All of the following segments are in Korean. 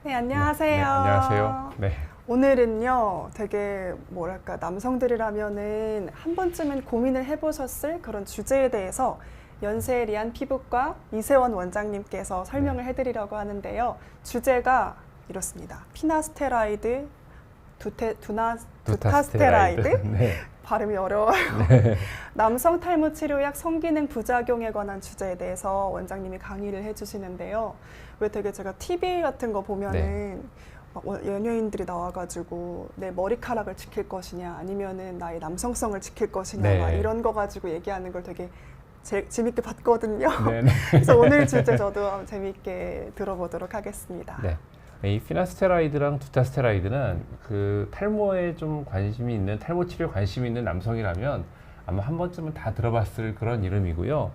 네, 안녕하세요. 네, 안녕하세요. 네. 오늘은요, 되게 뭐랄까 남성들이라면은 한 번쯤은 고민을 해보셨을 그런 주제에 대해서 연세리안 피부과 이세원 원장님께서 설명을 해드리려고 하는데요. 주제가 이렇습니다. 피나스테라이드, 두타스테라이드. 네. 발음이 어려워요. 네. 남성 탈모 치료약 성기능 부작용에 관한 주제에 대해서 원장님이 강의를 해주시는데요. 왜 되게 제가 TV 같은 거 보면은 막 연예인들이 나와가지고 내 머리카락을 지킬 것이냐 아니면은 나의 남성성을 지킬 것이냐 네. 막 이런 거 가지고 얘기하는 걸 되게 재밌게 봤거든요. 네, 네. 그래서 오늘 주제 저도 재밌게 들어보도록 하겠습니다. 네. 이 피나스테라이드랑 두타스테라이드는 그 탈모에 좀 관심이 있는, 탈모 치료에 관심이 있는 남성이라면 아마 한 번쯤은 다 들어봤을 그런 이름이고요.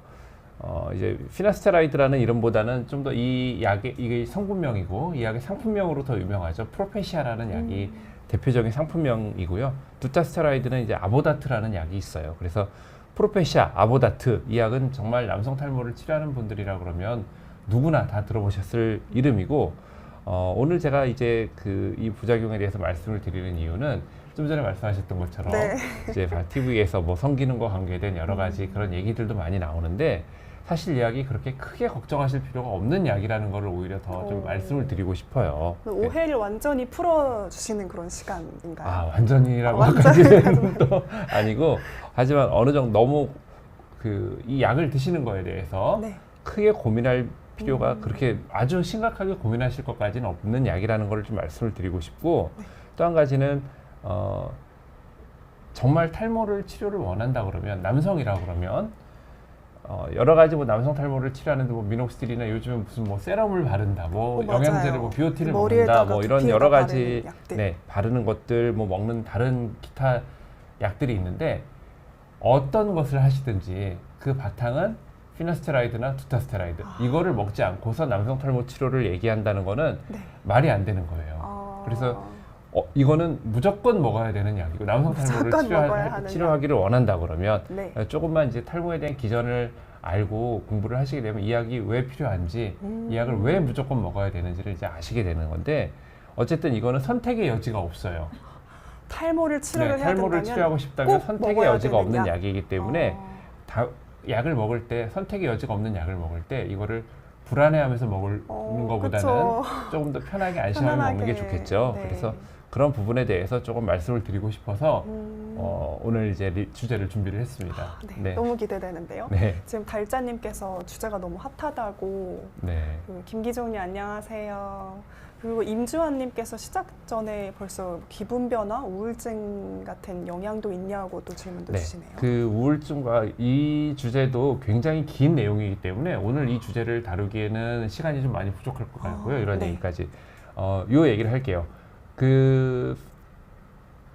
이제 피나스테라이드라는 이름보다는 좀 더 이 약의, 이게 성분명이고 이 약의 상품명으로 더 유명하죠. 프로페시아라는 약이 대표적인 상품명이고요. 두타스테라이드는 이제 아보다트라는 약이 있어요. 그래서 프로페시아, 아보다트 이 약은 정말 남성 탈모를 치료하는 분들이라 그러면 누구나 다 들어보셨을 이름이고, 오늘 제가 이제 이 부작용에 대해서 말씀을 드리는 이유는 좀 전에 말씀하셨던 것처럼 네. 이제 TV에서 뭐 성기능과 관계된 여러 가지 그런 얘기들도 많이 나오는데, 사실 이 약이 그렇게 크게 걱정하실 필요가 없는 약이라는 걸 오히려 더 좀 말씀을 드리고 싶어요. 오해를 완전히 풀어주시는 그런 시간인가요? 아, 완전히라고 하기는 또 아니고, 하지만 어느 정도 너무 이 약을 드시는 거에 대해서 네. 크게 고민할 필요가 그렇게 아주 심각하게 고민하실 것까지는 없는 약이라는 걸 좀 말씀을 드리고 싶고, 또 한 가지는 정말 탈모를 치료를 원한다 그러면, 남성이라 그러면 여러 가지 뭐 남성 탈모를 치료하는데 뭐 미녹시딜이나 요즘에 무슨 뭐 세럼을 바른다, 뭐 영양제를 뭐 비오틴을 먹는다, 뭐 이런 여러 가지 바르는 것들, 뭐 먹는 다른 기타 약들이 있는데, 어떤 것을 하시든지 그 바탕은 피나스테라이드나 두타스테라이드 이거를 먹지 않고서 남성 탈모 치료를 얘기한다는 거는 말이 안 되는 거예요. 그래서 이거는 무조건 먹어야 되는 약이고, 남성 탈모를 치료하기를 원한다 그러면 조금만 이제 탈모에 대한 기전을 알고 공부를 하시게 되면 이 약이 왜 필요한지, 이 약을 왜 무조건 먹어야 되는지를 이제 아시게 되는 건데, 어쨌든 이거는 선택의 여지가 없어요. 탈모를 치료를 해야 탈모를 된다면 치료하고 싶다면 선택의 여지가 없는 약? 약이기 때문에 약을 먹을 때, 선택의 여지가 없는 약을 먹을 때 이거를 불안해하면서 먹는 것보다는 조금 더 편하게 안심하며 먹는 게 좋겠죠. 네. 그래서 그런 부분에 대해서 조금 말씀을 드리고 싶어서 오늘 이제 주제를 준비를 했습니다. 네. 너무 기대되는데요. 네. 지금 달짜님께서 주제가 너무 핫하다고. 김기종님 안녕하세요. 그리고 임주환님께서 시작 전에 벌써 기분 변화, 우울증 같은 영향도 있냐고 또 질문도 주시네요. 그 우울증과 이 주제도 굉장히 긴 내용이기 때문에 오늘 이 주제를 다루기에는 시간이 좀 많이 부족할 것 같고요. 이런 얘기까지 요 얘기를 할게요.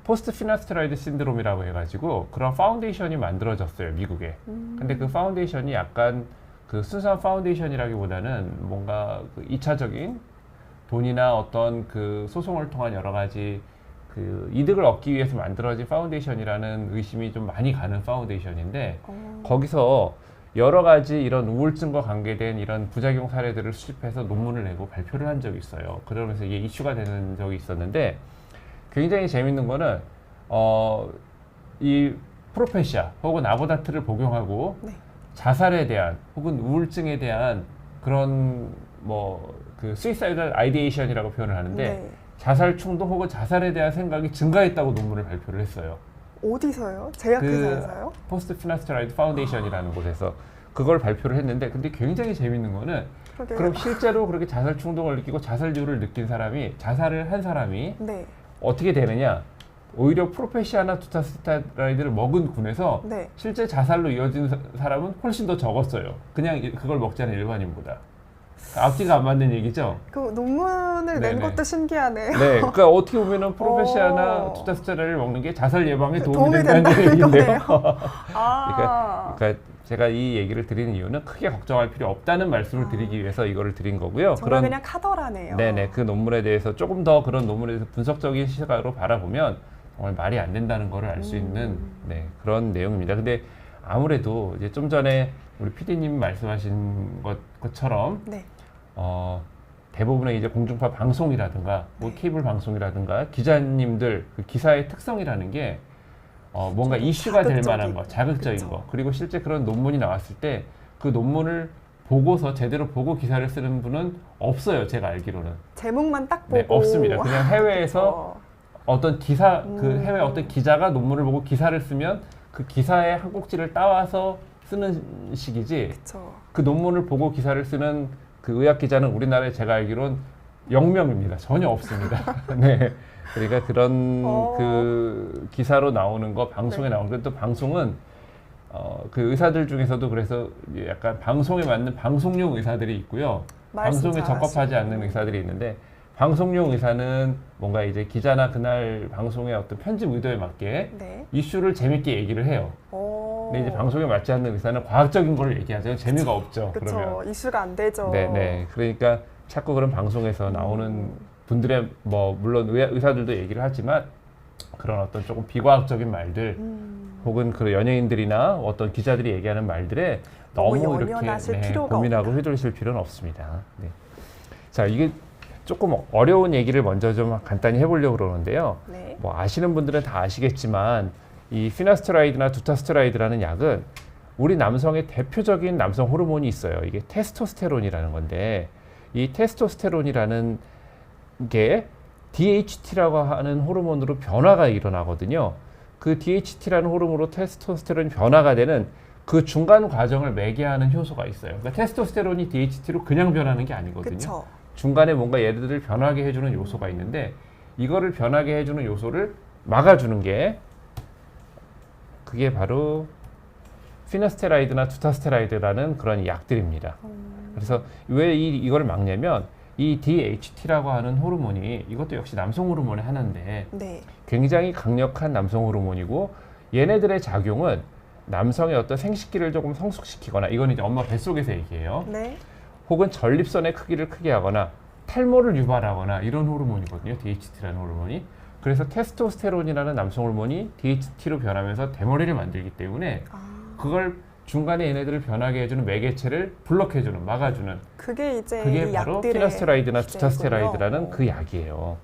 포스트 피나스테라이드 신드롬이라고 해가지고 그런 파운데이션이 만들어졌어요, 미국에. 근데 그 파운데이션이 약간 순수한 파운데이션이라기보다는 뭔가 2차적인 돈이나 어떤 소송을 통한 여러 가지 이득을 얻기 위해서 만들어진 파운데이션이라는 의심이 좀 많이 가는 파운데이션인데, 거기서 여러 가지 이런 우울증과 관계된 이런 부작용 사례들을 수집해서 논문을 내고 발표를 한 적이 있어요. 그러면서 이게 이슈가 되는 적이 있었는데, 굉장히 재밌는 거는 이 프로페시아 혹은 아보다트를 복용하고 자살에 대한 혹은 우울증에 대한 그런 suicidal ideation이라고 표현을 하는데, 자살 충동 혹은 자살에 대한 생각이 증가했다고 논문을 발표를 했어요. 어디서요? 제약회사에서요? 포스트 피나스테라이드 파운데이션이라는 곳에서 그걸 발표를 했는데, 근데 굉장히 재밌는 거는 그럼 실제로 그렇게 자살 충동을 느끼고 자살률을 느낀 사람이, 자살을 한 사람이 어떻게 되느냐? 오히려 프로페시아나 두타스테라이드를 먹은 군에서 실제 자살로 이어진 사람은 훨씬 더 적었어요. 그냥 그걸 먹지 않은 일반인보다. 앞뒤가 안 맞는 얘기죠. 그 논문을 낸 것도 신기하네요. 네, 그러니까 어떻게 보면은 프로페시아나 두타스테라이드를 먹는 게 자살 예방에 도움이 된다는 얘기인데요. 그러니까 제가 이 얘기를 드리는 이유는 크게 걱정할 필요 없다는 말씀을 드리기 위해서 이거를 드린 거고요. 정말 그냥 카더라네요. 네네, 그 논문에 대해서 조금 더 그런 논문에 대해서 분석적인 시각으로 바라보면 정말 말이 안 된다는 거를 알 수 있는 그런 내용입니다. 근데 아무래도 이제 좀 전에 우리 PD님 말씀하신 것처럼 대부분의 이제 공중파 방송이라든가 뭐 케이블 방송이라든가 기자님들 그 기사의 특성이라는 게 뭔가 이슈가 될 만한 거, 자극적인 그쵸. 거, 그리고 실제 그런 논문이 나왔을 때 그 논문을 보고서 제대로 보고 기사를 쓰는 분은 없어요. 제가 알기로는. 제목만 딱 보고. 네, 없습니다. 그냥 해외에서 그쵸. 어떤 기사, 그 해외 어떤 기자가 논문을 보고 기사를 쓰면 그 기사의 한 꼭지를 따와서 쓰는 식이지. 그쵸. 그 논문을 보고 기사를 쓰는 그 의학 기자는 우리나라에 제가 알기로는 0명입니다. 전혀 없습니다. 네. 그러니까 그런 그 기사로 나오는 거, 방송에 네. 나오는 거, 또 방송은 그 의사들 중에서도 그래서 약간 방송에 맞는 방송용 의사들이 있고요. 방송에 적합하지 않는 의사들이 있는데 방송용 의사는 뭔가 이제 기자나 그날 방송의 어떤 편집 의도에 맞게 네. 이슈를 재밌게 얘기를 해요. 근데 이제 방송에 맞지 않는 의사는 과학적인 걸 얘기하죠. 재미가 없죠. 그쵸. 그러면. 이슈가 안 되죠. 네네. 그러니까 자꾸 그런 방송에서 나오는 분들의 뭐 물론 의사들도 얘기를 하지만 그런 어떤 조금 비과학적인 말들 혹은 그 연예인들이나 어떤 기자들이 얘기하는 말들에 너무 이렇게 고민하고 휘둘리실 필요는 없습니다. 네. 자, 이게 조금 어려운 얘기를 먼저 좀 간단히 해보려고 그러는데요. 네. 뭐 아시는 분들은 다 아시겠지만 이 피나스트라이드나 두타스테라이드라는 약은 우리 남성의 대표적인 남성 호르몬이 있어요. 이게 테스토스테론이라는 건데 이 테스토스테론이라는 게 DHT라고 하는 호르몬으로 변화가 일어나거든요. 그 DHT라는 호르몬으로 테스토스테론이 변화가 되는 그 중간 과정을 매개하는 효소가 있어요. 그러니까 테스토스테론이 DHT로 그냥 변하는 게 아니거든요. 그쵸. 중간에 뭔가 얘들을 변하게 해주는 요소가 있는데 이거를 변하게 해주는 요소를 막아주는 게 그게 바로 피나스테라이드나 두타스테라이드라는 그런 약들입니다. 그래서 왜 이걸 막냐면 이 DHT라고 하는 호르몬이 이것도 역시 남성 호르몬의 하나인데 네. 굉장히 강력한 남성 호르몬이고 얘네들의 작용은 남성의 어떤 생식기를 조금 성숙시키거나 이건 이제 엄마 뱃속에서 얘기해요. 네. 혹은 전립선의 크기를 크게 하거나 탈모를 유발하거나 이런 호르몬이거든요. DHT라는 호르몬이. 그래서 테스토스테론이라는 남성 호르몬이 DHT로 변하면서 대머리를 만들기 때문에 그걸 중간에 얘네들을 변하게 해주는 매개체를 블록해주는, 막아주는 그게 이제 그게 바로 피나스테라이드나 두타스테라이드라는 그 약이에요.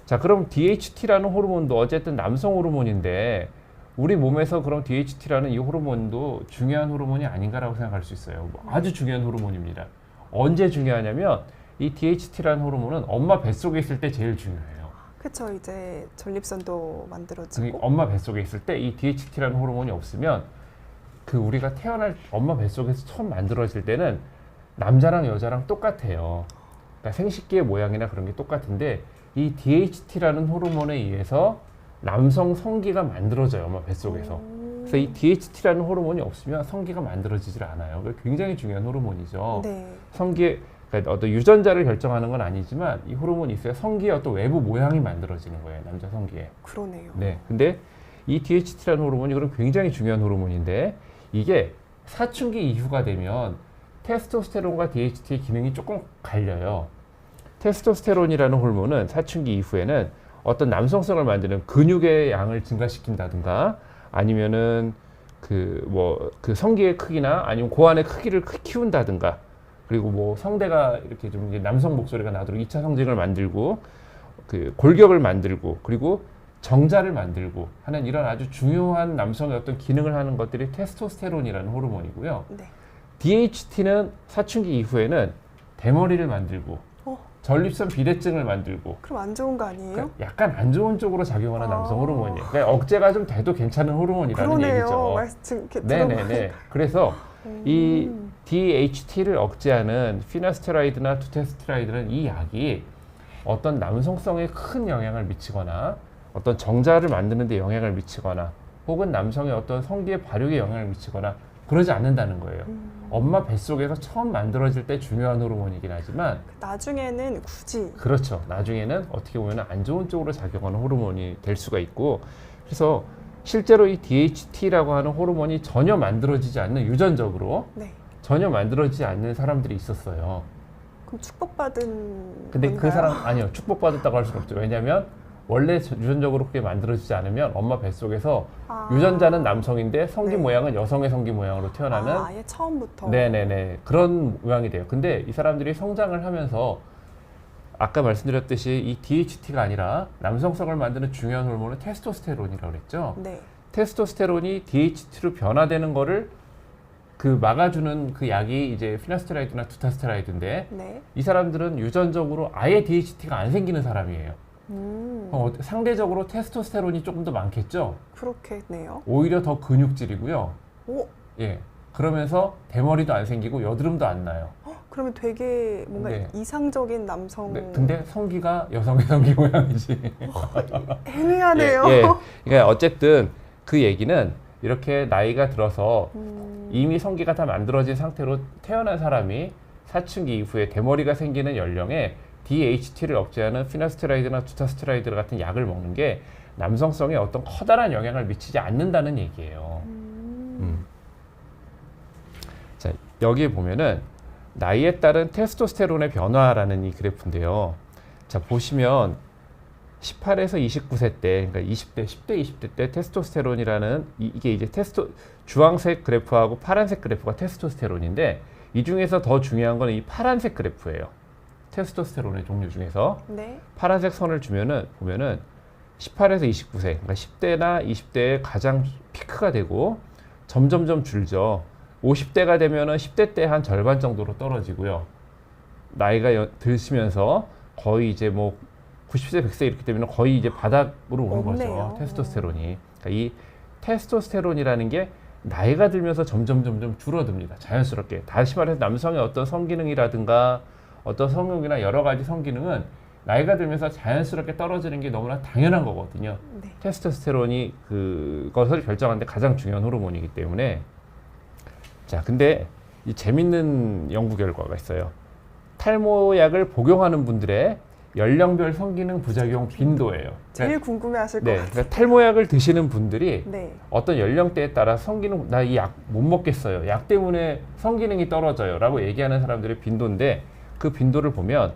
자, 그럼 DHT라는 호르몬도 어쨌든 남성 호르몬인데 우리 몸에서 그럼 DHT라는 이 호르몬도 중요한 호르몬이 아닌가라고 생각할 수 있어요. 아주 중요한 호르몬입니다. 언제 중요하냐면 이 DHT라는 호르몬은 엄마 뱃속에 있을 때 제일 중요해요. 그쵸. 이제 전립선도 만들어지고 엄마 뱃속에 있을 때 이 DHT라는 호르몬이 없으면 그 우리가 태어날 엄마 뱃속에서 처음 만들어질 때는 남자랑 여자랑 똑같아요. 그러니까 생식기의 모양이나 그런 게 똑같은데 이 DHT라는 호르몬에 의해서 남성 성기가 만들어져요. 엄마 뱃속에서. 그래서 이 DHT라는 호르몬이 없으면 성기가 만들어지질 않아요. 굉장히 중요한 호르몬이죠. 네. 성기의 그러니까 어떤 유전자를 결정하는 건 아니지만 이 호르몬이 있어야 성기의 어떤 외부 모양이 만들어지는 거예요. 남자 성기에. 그러네요. 네. 근데 이 DHT라는 호르몬이 그럼 굉장히 중요한 호르몬인데 이게 사춘기 이후가 되면 테스토스테론과 DHT의 기능이 조금 갈려요. 테스토스테론이라는 호르몬은 사춘기 이후에는 어떤 남성성을 만드는 근육의 양을 증가시킨다든가 아니면은 그 성기의 크기나 아니면 고환의 크기를 키운다든가 그리고 뭐 성대가 이렇게 좀 이제 남성 목소리가 나도록 2차 성징을 만들고 그 골격을 만들고 그리고 정자를 만들고 하는 이런 아주 중요한 남성의 어떤 기능을 하는 것들이 테스토스테론이라는 호르몬이고요. 네. DHT는 사춘기 이후에는 대머리를 만들고 전립선 비대증을 만들고 그럼 안 좋은 거 아니에요? 그러니까 약간 안 좋은 쪽으로 작용하는 남성 호르몬이에요. 그러니까 억제가 좀 돼도 괜찮은 호르몬이라는 그러네요. 얘기죠. 말씀 네네네. 그래서 이 DHT를 억제하는 피나스테라이드나 두타스테라이드는 이 약이 어떤 남성성에 큰 영향을 미치거나 어떤 정자를 만드는 데 영향을 미치거나 혹은 남성의 어떤 성기의 발육에 영향을 미치거나 그러지 않는다는 거예요. 엄마 뱃속에서 처음 만들어질 때 중요한 호르몬이긴 하지만 나중에는 굳이 그렇죠. 나중에는 어떻게 보면 안 좋은 쪽으로 작용하는 호르몬이 될 수가 있고 그래서 실제로 이 DHT라고 하는 호르몬이 전혀 만들어지지 않는 유전적으로 네. 전혀 만들어지지 않는 사람들이 있었어요. 그럼 축복받은 근데 건가요? 그 사람 아니요. 축복받았다고 할 수는 없죠. 왜냐하면 원래 유전적으로 그게 만들어지지 않으면 엄마 뱃속에서 유전자는 남성인데 성기 네. 모양은 여성의 성기 모양으로 태어나는 아예 처음부터 네네네 그런 모양이 돼요. 근데 이 사람들이 성장을 하면서 아까 말씀드렸듯이 이 DHT가 아니라 남성성을 만드는 중요한 호르몬은 테스토스테론이라고 그랬죠. 네. 테스토스테론이 DHT로 변화되는 거를 그 막아주는 그 약이 이제 피나스테라이드나 두타스테라이드인데 네. 이 사람들은 유전적으로 아예 DHT가 안 생기는 사람이에요. 상대적으로 테스토스테론이 조금 더 많겠죠. 그렇겠네요. 오히려 더 근육질이고요. 오, 예. 그러면서 대머리도 안 생기고 여드름도 안 나요. 그러면 되게 뭔가 네. 이상적인 남성. 네, 근데 성기가 여성의 성기 모양이지. 애매하네요. 예, 예. 그러니까 어쨌든 그 얘기는 이렇게 나이가 들어서 이미 성기가 다 만들어진 상태로 태어난 사람이 사춘기 이후에 대머리가 생기는 연령에 DHT를 억제하는 피나스테라이드나 두타스테라이드 같은 약을 먹는 게 남성성에 어떤 커다란 영향을 미치지 않는다는 얘기예요. 자, 여기에 보면은 나이에 따른 테스토스테론의 변화라는 이 그래프인데요. 자, 보시면 18에서 29세 때, 그러니까 20대, 10대, 20대 때 테스토스테론이라는 이게 이제 주황색 그래프하고 파란색 그래프가 테스토스테론인데 이 중에서 더 중요한 건 이 파란색 그래프예요. 테스토스테론의 종류 중에서 네. 파란색 선을 보면은 18에서 29세, 그러니까 10대나 20대에 가장 피크가 되고 점점점 줄죠. 50대가 되면은 10대 때 한 절반 정도로 떨어지고요. 나이가 드시면서 거의 이제 뭐 90세, 100세 이렇게 되면 거의 이제 바닥으로 오는 없네요. 거죠. 테스토스테론이. 그러니까 이 테스토스테론이라는 게 나이가 들면서 점점 줄어듭니다. 자연스럽게. 다시 말해서 남성의 어떤 성기능이라든가 어떤 성욕이나 여러 가지 성기능은 나이가 들면서 자연스럽게 떨어지는 게 너무나 당연한 거거든요. 네. 테스토스테론이 그것을 결정하는데 가장 중요한 호르몬이기 때문에. 자, 근데 이 재밌는 연구 결과가 있어요. 탈모약을 복용하는 분들의 연령별 성기능 부작용 빈도예요. 제일 궁금해하실 것 네, 같아요. 그러니까 탈모약을 드시는 분들이 네. 어떤 연령대에 따라 성기능, 나 이 약 못 먹겠어요. 약 때문에 성기능이 떨어져요. 라고 얘기하는 사람들의 빈도인데 그 빈도를 보면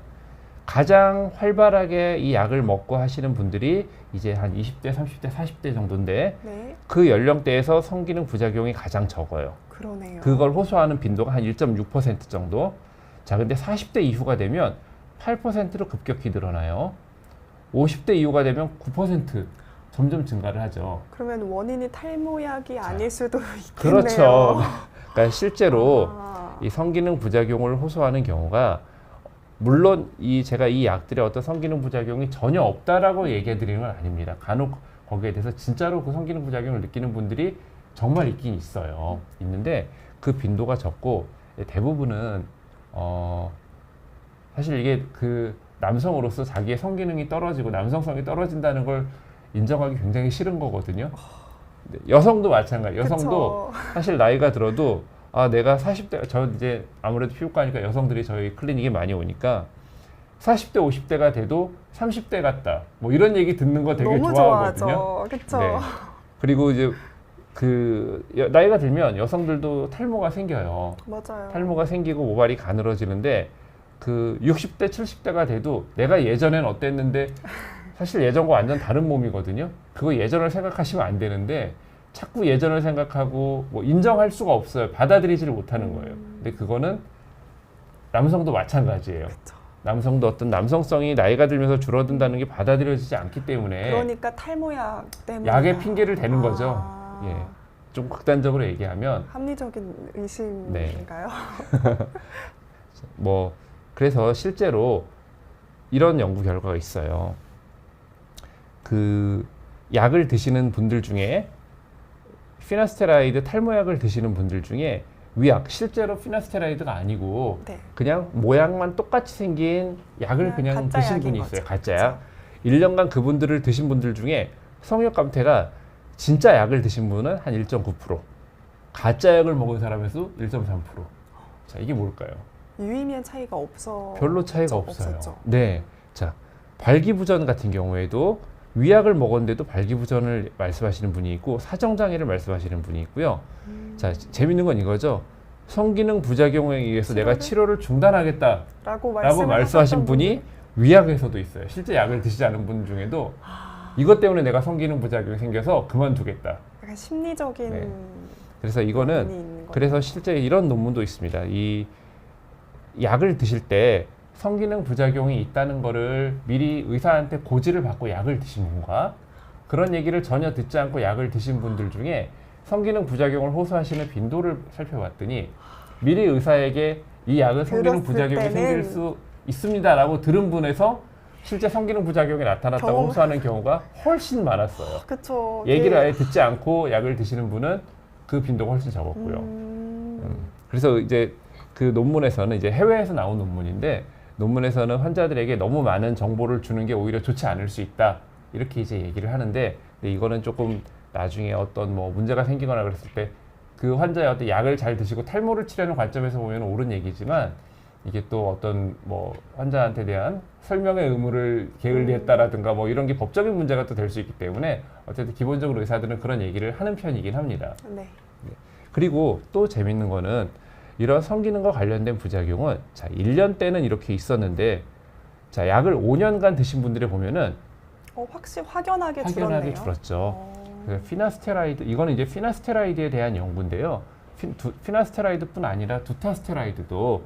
가장 활발하게 이 약을 먹고 하시는 분들이 이제 한 20대, 30대, 40대 정도인데 네. 그 연령대에서 성기능 부작용이 가장 적어요. 그러네요. 그걸 호소하는 빈도가 한 1.6% 정도. 자, 근데 40대 이후가 되면 8%로 급격히 늘어나요. 50대 이후가 되면 9% 점점 증가를 하죠. 그러면 원인이 탈모약이 아닐 수도 있겠네요. 그렇죠. 그러니까 실제로 아, 이 성기능 부작용을 호소하는 경우가 물론 제가 이 약들의 어떤 성기능 부작용이 전혀 없다라고 얘기해 드리는 건 아닙니다. 간혹 거기에 대해서 진짜로 그 성기능 부작용을 느끼는 분들이 정말 있긴 있어요. 있는데 그 빈도가 적고 대부분은 사실 이게 그 남성으로서 자기의 성기능이 떨어지고 남성성이 떨어진다는 걸 인정하기 굉장히 싫은 거거든요. 여성도 마찬가지예요. 여성도 그쵸. 사실 나이가 들어도 내가 40대, 저 이제 아무래도 피부과니까 여성들이 저희 클리닉에 많이 오니까 40대, 50대가 돼도 30대 같다. 뭐 이런 얘기 듣는 거 되게 너무 좋아하거든요. 좋아하죠. 그렇죠. 네. 그리고 이제 나이가 들면 여성들도 탈모가 생겨요. 맞아요. 탈모가 생기고 모발이 가늘어지는데 60대, 70대가 돼도 내가 예전엔 어땠는데 사실 예전과 완전 다른 몸이거든요. 그거 예전을 생각하시면 안 되는데 자꾸 예전을 생각하고 뭐 인정할 수가 없어요. 받아들이지를 못하는 거예요. 근데 그거는 남성도 마찬가지예요. 그쵸. 남성도 어떤 남성성이 나이가 들면서 줄어든다는 게 받아들여지지 않기 때문에 그러니까 탈모약 때문에 약의 핑계를 대는 거죠. 아, 예. 좀 극단적으로 얘기하면 합리적인 의심인가요? 뭐 그래서 실제로 이런 연구 결과가 있어요. 그 약을 드시는 분들 중에 피나스테라이드 탈모약을 드시는 분들 중에 위약, 실제로 피나스테라이드가 아니고 네. 그냥 모양만 똑같이 생긴 약을 그냥 가짜 드신 약인 분이 거죠. 있어요. 가짜 약. 1년간 그분들을 드신 분들 중에 성욕 감퇴가 진짜 약을 드신 분은 한 1.9%, 가짜 약을 먹은 사람의 수 1.3%. 자, 이게 뭘까요? 유의미한 차이가 별로 차이가 없어요. 없었죠. 네. 자, 발기부전 같은 경우에도 위약을 먹었는데도 발기부전을 말씀하시는 분이 있고 사정장애를 말씀하시는 분이 있고요. 자, 재밌는 건 이거죠. 성기능 부작용에 의해서 내가 치료를 중단하겠다라고 말씀하신 분이 위약에서도 있어요. 실제 약을 드시지 않은 분 중에도 이것 때문에 내가 성기능 부작용이 생겨서 그만두겠다. 약간 심리적인 네. 그래서 이거는 있는 그래서 실제 이런 논문도 있습니다. 이 약을 드실 때 성기능 부작용이 있다는 거를 미리 의사한테 고지를 받고 약을 드신 분과 그런 얘기를 전혀 듣지 않고 약을 드신 분들 중에 성기능 부작용을 호소하시는 빈도를 살펴봤더니 미리 의사에게 이 약은 성기능 부작용이 생길 수 있습니다라고 들은 분에서 실제 성기능 부작용이 나타났다고 호소하는 경우가 훨씬 많았어요. 그쵸. 얘기를 아예 듣지 않고 약을 드시는 분은 그 빈도가 훨씬 적었고요. 그래서 이제 그 논문에서는 이제 해외에서 나온 논문인데 논문에서는 환자들에게 너무 많은 정보를 주는 게 오히려 좋지 않을 수 있다 이렇게 이제 얘기를 하는데 근데 이거는 조금 나중에 어떤 뭐 문제가 생기거나 그랬을 때 그 환자의 어떤 약을 잘 드시고 탈모를 치료하는 관점에서 보면 옳은 얘기지만 이게 또 어떤 뭐 환자한테 대한 설명의 의무를 게을리했다라든가 뭐 이런 게 법적인 문제가 또 될 수 있기 때문에 어쨌든 기본적으로 의사들은 그런 얘기를 하는 편이긴 합니다. 네. 그리고 또 재밌는 거는 이런 성기능과 관련된 부작용은 자 1년 때는 이렇게 있었는데 자 약을 5년간 드신 분들을 보면은 확실히 확연하게 줄었죠. 그래서 피나스테라이드 이거는 이제 피나스테라이드에 대한 연구인데요. 피나스테라이드뿐 아니라 두타스테라이드도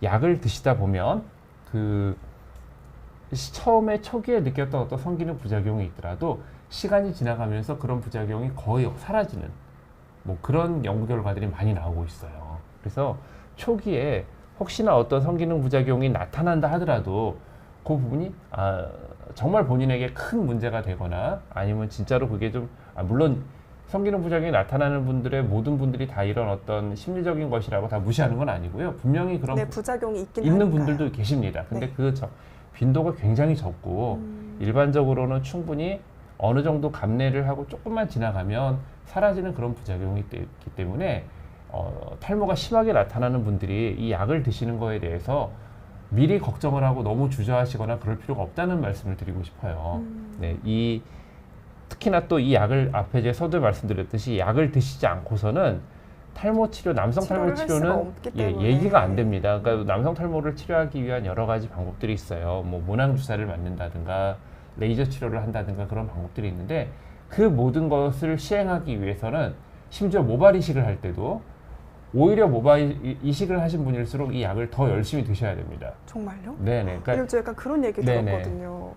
약을 드시다 보면 그 처음에 초기에 느꼈던 어떤 성기능 부작용이 있더라도 시간이 지나가면서 그런 부작용이 거의 사라지는 뭐 그런 연구 결과들이 많이 나오고 있어요. 그래서 초기에 혹시나 어떤 성기능 부작용이 나타난다 하더라도 그 부분이 정말 본인에게 큰 문제가 되거나 아니면 진짜로 그게 좀 물론 성기능 부작용이 나타나는 분들의 모든 분들이 다 이런 어떤 심리적인 것이라고 다 무시하는 건 아니고요. 분명히 그런 부작용이 있는 분들도 계십니다. 근데 그 빈도가 굉장히 적고 일반적으로는 충분히 어느 정도 감내를 하고 조금만 지나가면 사라지는 그런 부작용이 있기 때문에 탈모가 심하게 나타나는 분들이 이 약을 드시는 거에 대해서 미리 걱정을 하고 너무 주저하시거나 그럴 필요가 없다는 말씀을 드리고 싶어요. 네, 특히나 또 이 약을 앞에 이제 서두에 말씀드렸듯이 약을 드시지 않고서는 탈모 치료, 남성 탈모 치료는 얘기가 안 됩니다. 그러니까 남성 탈모를 치료하기 위한 여러 가지 방법들이 있어요. 뭐 모낭 주사를 맞는다든가 레이저 치료를 한다든가 그런 방법들이 있는데 그 모든 것을 시행하기 위해서는 심지어 모발 이식을 할 때도 오히려 모발 이식을 하신 분일수록 이 약을 더 열심히 드셔야 됩니다. 정말요? 네네. 그러니까 약간 그런 얘기 들었거든요.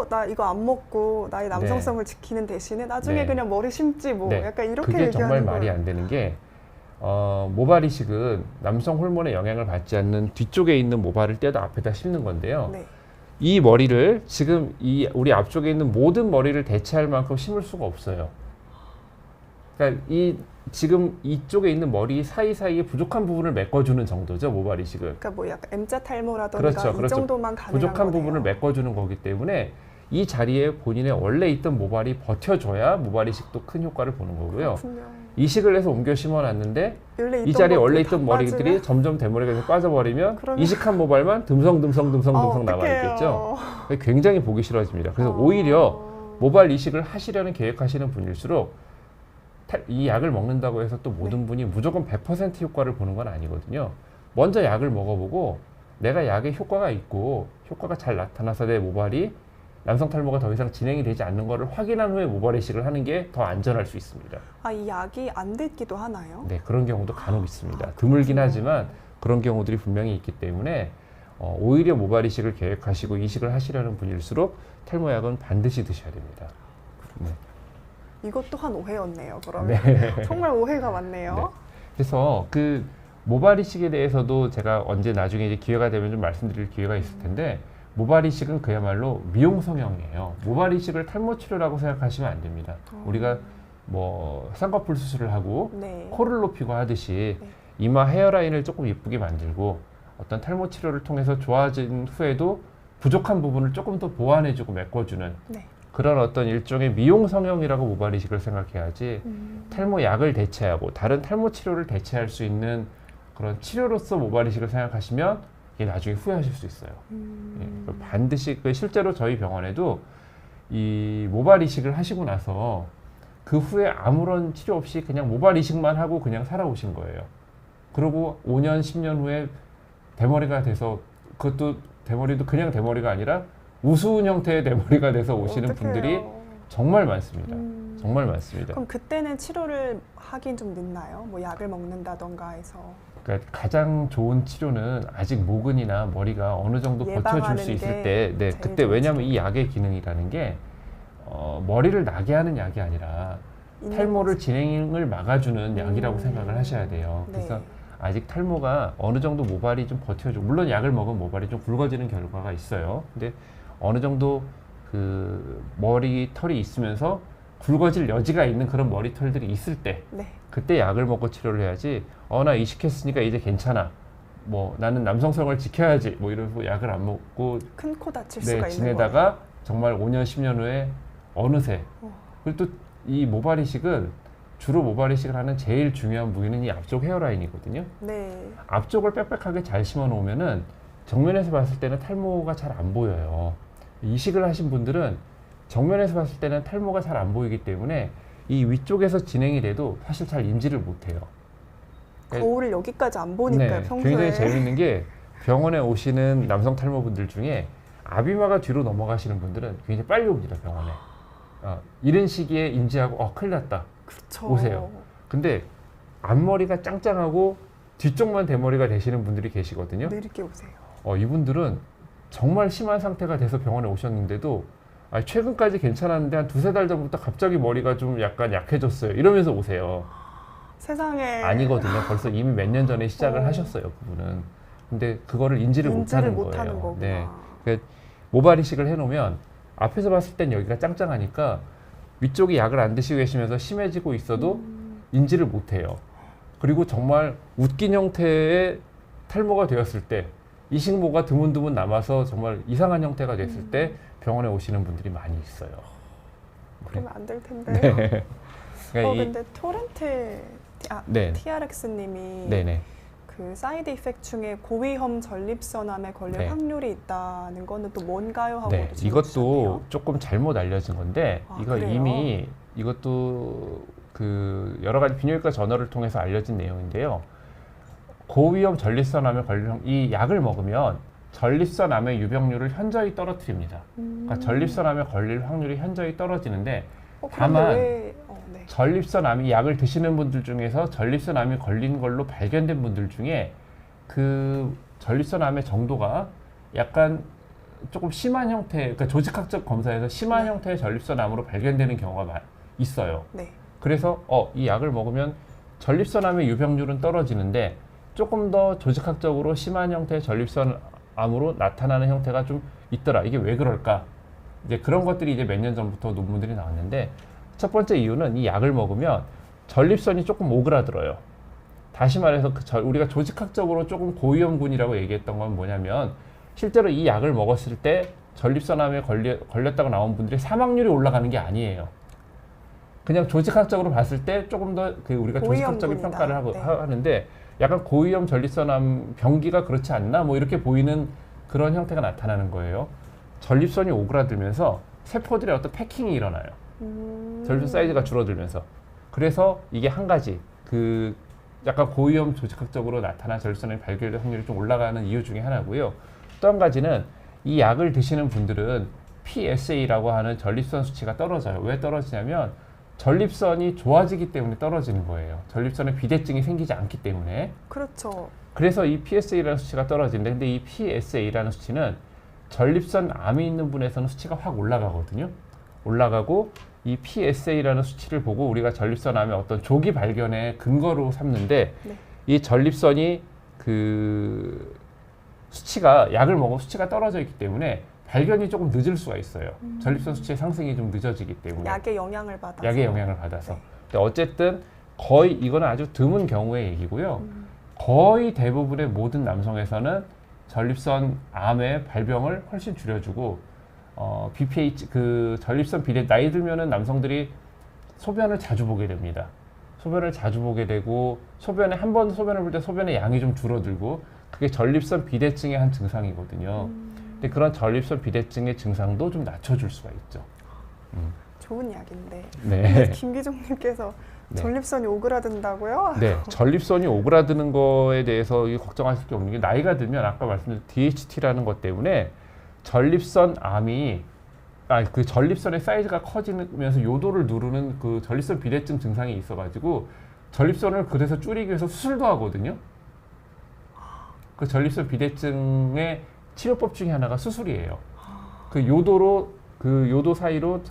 나 이거 안 먹고 나의 남성성을 지키는 대신에 나중에 그냥 머리 심지 뭐 약간 이렇게 그게 얘기하는 정말 말이 안 되는 게 모발 이식은 남성 호르몬의 영향을 받지 않는 뒤쪽에 있는 모발을 떼다 앞에다 심는 건데요. 이 머리를 지금 우리 앞쪽에 있는 모든 머리를 대체할 만큼 심을 수가 없어요. 그러니까 지금 이쪽에 있는 머리 사이사이에 부족한 부분을 메꿔주는 정도죠, 모발 이식은. 그러니까 뭐 약간 M자 탈모라던가 이 정도만 가능한 부족한 부분을 메꿔주는 거기 때문에 이 자리에 본인의 원래 있던 모발이 버텨줘야 모발 이식도 큰 효과를 보는 거고요. 그렇군요. 이식을 해서 옮겨 심어놨는데 이 자리에 원래 있던 머리들이 점점 대머리가 계속 빠져버리면 이식한 모발만 듬성듬성 남아있겠죠. 굉장히 보기 싫어집니다. 그래서 오히려 모발 이식을 하시려는 계획하시는 분일수록 이 약을 먹는다고 해서 또 모든 분이 무조건 100% 효과를 보는 건 아니거든요. 먼저 약을 먹어보고 내가 약에 효과가 있고 효과가 잘 나타나서 내 모발이 남성 탈모가 더 이상 진행이 되지 않는 것을 확인한 후에 모발 이식을 하는 게 더 안전할 수 있습니다. 이 약이 안 듣기도 하나요? 네, 그런 경우도 간혹 있습니다. 드물긴 하지만 그런 경우들이 분명히 있기 때문에 오히려 모발 이식을 계획하시고 이식을 하시려는 분일수록 탈모약은 반드시 드셔야 됩니다. 네. 이것 또한 오해였네요. 그러면 정말 오해가 많네요. 그래서 그 모발 이식에 대해서도 제가 언제 나중에 이제 기회가 되면 좀 말씀드릴 기회가 있을 텐데 모발 이식은 그야말로 미용 성형이에요. 모발 이식을 탈모 치료라고 생각하시면 안 됩니다. 우리가 뭐 쌍꺼풀 수술을 하고 코를 높이고 하듯이 이마 헤어라인을 조금 예쁘게 만들고 어떤 탈모 치료를 통해서 좋아진 후에도 부족한 부분을 조금 더 보완해주고 메꿔주는 그런 어떤 일종의 미용 성형이라고 모발 이식을 생각해야지 탈모 약을 대체하고 다른 탈모 치료를 대체할 수 있는 그런 치료로서 모발 이식을 생각하시면 이게 나중에 후회하실 수 있어요. 반드시 실제로 저희 병원에도 이 모발 이식을 하시고 나서 그 후에 아무런 치료 없이 그냥 모발 이식만 하고 그냥 살아오신 거예요. 그리고 5년, 10년 후에 대머리가 돼서 그것도 대머리도 그냥 대머리가 아니라 우스운 형태의 대머리가 돼서 오시는 분들이 정말 많습니다. 정말 많습니다. 그럼 그때는 치료를 하긴 좀 늦나요? 뭐 약을 먹는다던가 해서. 그러니까 가장 좋은 치료는 아직 모근이나 머리가 어느 정도 버텨줄 수 있을 때, 네, 그때 왜냐하면 이 약의 기능이라는 게 머리를 나게 하는 약이 아니라 탈모를 진행을 막아주는 약이라고 생각을 하셔야 돼요. 그래서 네. 아직 탈모가 어느 정도 모발이 좀 버텨주고, 물론 약을 먹으면 모발이 좀 굵어지는 결과가 있어요. 근데 어느 정도 그 머리털이 있으면서 굵어질 여지가 있는 그런 머리털들이 있을 때, 네. 그때 약을 먹고 치료를 해야지. 나 이식했으니까 이제 괜찮아. 뭐 나는 남성성을 지켜야지. 뭐 이러고 약을 안 먹고 큰 코 다칠 네, 수가 있는 지내다가 거예요. 정말 5년, 10년 후에 어느새. 그리고 또 이 모발 이식은 주로 모발 이식을 하는 제일 중요한 부위는 이 앞쪽 헤어라인이거든요. 네. 앞쪽을 빽빽하게 잘 심어 놓으면은 정면에서 봤을 때는 탈모가 잘 안 보여요. 이식을 하신 분들은 정면에서 봤을 때는 탈모가 잘 안 보이기 때문에 이 위쪽에서 진행이 돼도 사실 잘 인지를 못해요. 거울을 여기까지 안 보니까요, 네, 평소에. 굉장히 재밌는 게 병원에 오시는 남성 탈모분들 중에 앞이마가 뒤로 넘어가시는 분들은 굉장히 빨리 옵니다, 병원에. 이런 시기에 인지하고 큰일 났다. 그쵸. 오세요. 근데 앞머리가 짱짱하고 뒤쪽만 대머리가 되시는 분들이 계시거든요. 느리게 오세요. 이분들은 정말 심한 상태가 돼서 병원에 오셨는데도 최근까지 괜찮았는데 한 두세 달 전부터 갑자기 머리가 좀 약간 약해졌어요. 이러면서 오세요. 세상에. 아니거든요. 벌써 이미 몇 년 전에 시작을 하셨어요, 그분은. 근데 그거를 인지를 못하는 거예요. 거구나. 네. 그러니까 모발 이식을 해놓으면 앞에서 봤을 땐 여기가 짱짱하니까 위쪽이 약을 안 드시고 계시면서 심해지고 있어도 인지를 못해요. 그리고 정말 웃긴 형태의 탈모가 되었을 때, 이식모가 드문드문 남아서 정말 이상한 형태가 됐을 때 병원에 오시는 분들이 많이 있어요. 그러면 안 될 텐데. 네. 그러니까 근데 토렌트 네. TRX님이 네네. 그 사이드 이펙트 중에 고위험 전립선암에 걸릴 네. 확률이 있다는 거는 또 뭔가요? 하고 네, 이것도 조금 잘못 알려진 건데, 이거 그래요? 이미 이것도 그 여러 가지 비뇨기과 저널을 통해서 알려진 내용인데요. 고위험 전립선암에 걸릴 이 약을 먹으면 전립선암의 유병률을 현저히 떨어뜨립니다. 그러니까 전립선암에 걸릴 확률이 현저히 떨어지는데, 다만 네. 전립선암이 약을 드시는 분들 중에서 전립선암이 걸린 걸로 발견된 분들 중에 그 전립선암의 정도가 약간 조금 심한 형태, 그러니까 조직학적 검사에서 심한 형태의 전립선암으로 발견되는 경우가 있어요. 네. 그래서 이 약을 먹으면 전립선암의 유병률은 떨어지는데 조금 더 조직학적으로 심한 형태의 전립선암으로 나타나는 형태가 좀 있더라. 이게 왜 그럴까? 이제 그런 것들이 이제 몇 년 전부터 논문들이 나왔는데, 첫 번째 이유는 이 약을 먹으면 전립선이 조금 오그라들어요. 다시 말해서 우리가 조직학적으로 조금 고위험군이라고 얘기했던 건 뭐냐면, 실제로 이 약을 먹었을 때 전립선암에 걸렸다고 나온 분들의 사망률이 올라가는 게 아니에요. 그냥 조직학적으로 봤을 때 조금 더 우리가 조직학적인 평가를 하는데, 약간 고위험 전립선암 병기가 그렇지 않나? 뭐 이렇게 보이는 그런 형태가 나타나는 거예요. 전립선이 오그라들면서 세포들의 어떤 패킹이 일어나요. 전립선 사이즈가 줄어들면서. 그래서 이게 한 가지, 약간 고위험 조직학적으로 나타난 전립선의 발견될 확률이 좀 올라가는 이유 중에 하나고요. 또 한 가지는 이 약을 드시는 분들은 PSA라고 하는 전립선 수치가 떨어져요. 왜 떨어지냐면 전립선이 좋아지기 때문에 떨어지는 거예요. 전립선에 비대증이 생기지 않기 때문에. 그렇죠. 그래서 이 PSA라는 수치가 떨어지는데, 근데 이 PSA라는 수치는 전립선 암이 있는 분에서는 수치가 확 올라가거든요. 올라가고 이 PSA라는 수치를 보고 우리가 전립선암의 어떤 조기 발견의 근거로 삼는데, 네. 이 전립선이 수치가 약을 먹으면 수치가 떨어져 있기 때문에 발견이 조금 늦을 수가 있어요. 전립선 수치의 상승이 좀 늦어지기 때문에. 약의 영향을 받아서. 약의 영향을 받아서. 네. 근데 어쨌든 거의 이거는 아주 드문 경우의 얘기고요. 거의 대부분의 모든 남성에서는 전립선 암의 발병을 훨씬 줄여주고, BPH 전립선 비대, 나이 들면은 남성들이 소변을 자주 보게 됩니다. 소변을 자주 보게 되고, 한 번 소변을 볼 때 소변의 양이 좀 줄어들고, 그게 전립선 비대증의 한 증상이거든요. 근데 그런 전립선 비대증의 증상도 좀 낮춰줄 수가 있죠. 좋은 약인데. 네. 김기종님께서 네. 전립선이 오그라든다고요? 네, 전립선이 오그라드는 거에 대해서 걱정하실 게 없는 게, 나이가 들면 아까 말씀드린 DHT라는 것 때문에 전립선 암이 그 전립선의 사이즈가 커지면서 요도를 누르는 그 전립선 비대증 증상이 있어가지고 전립선을 그래서 줄이기 위해서 수술도 하거든요. 그 전립선 비대증의 치료법 중에 하나가 수술이에요. 그 요도 사이로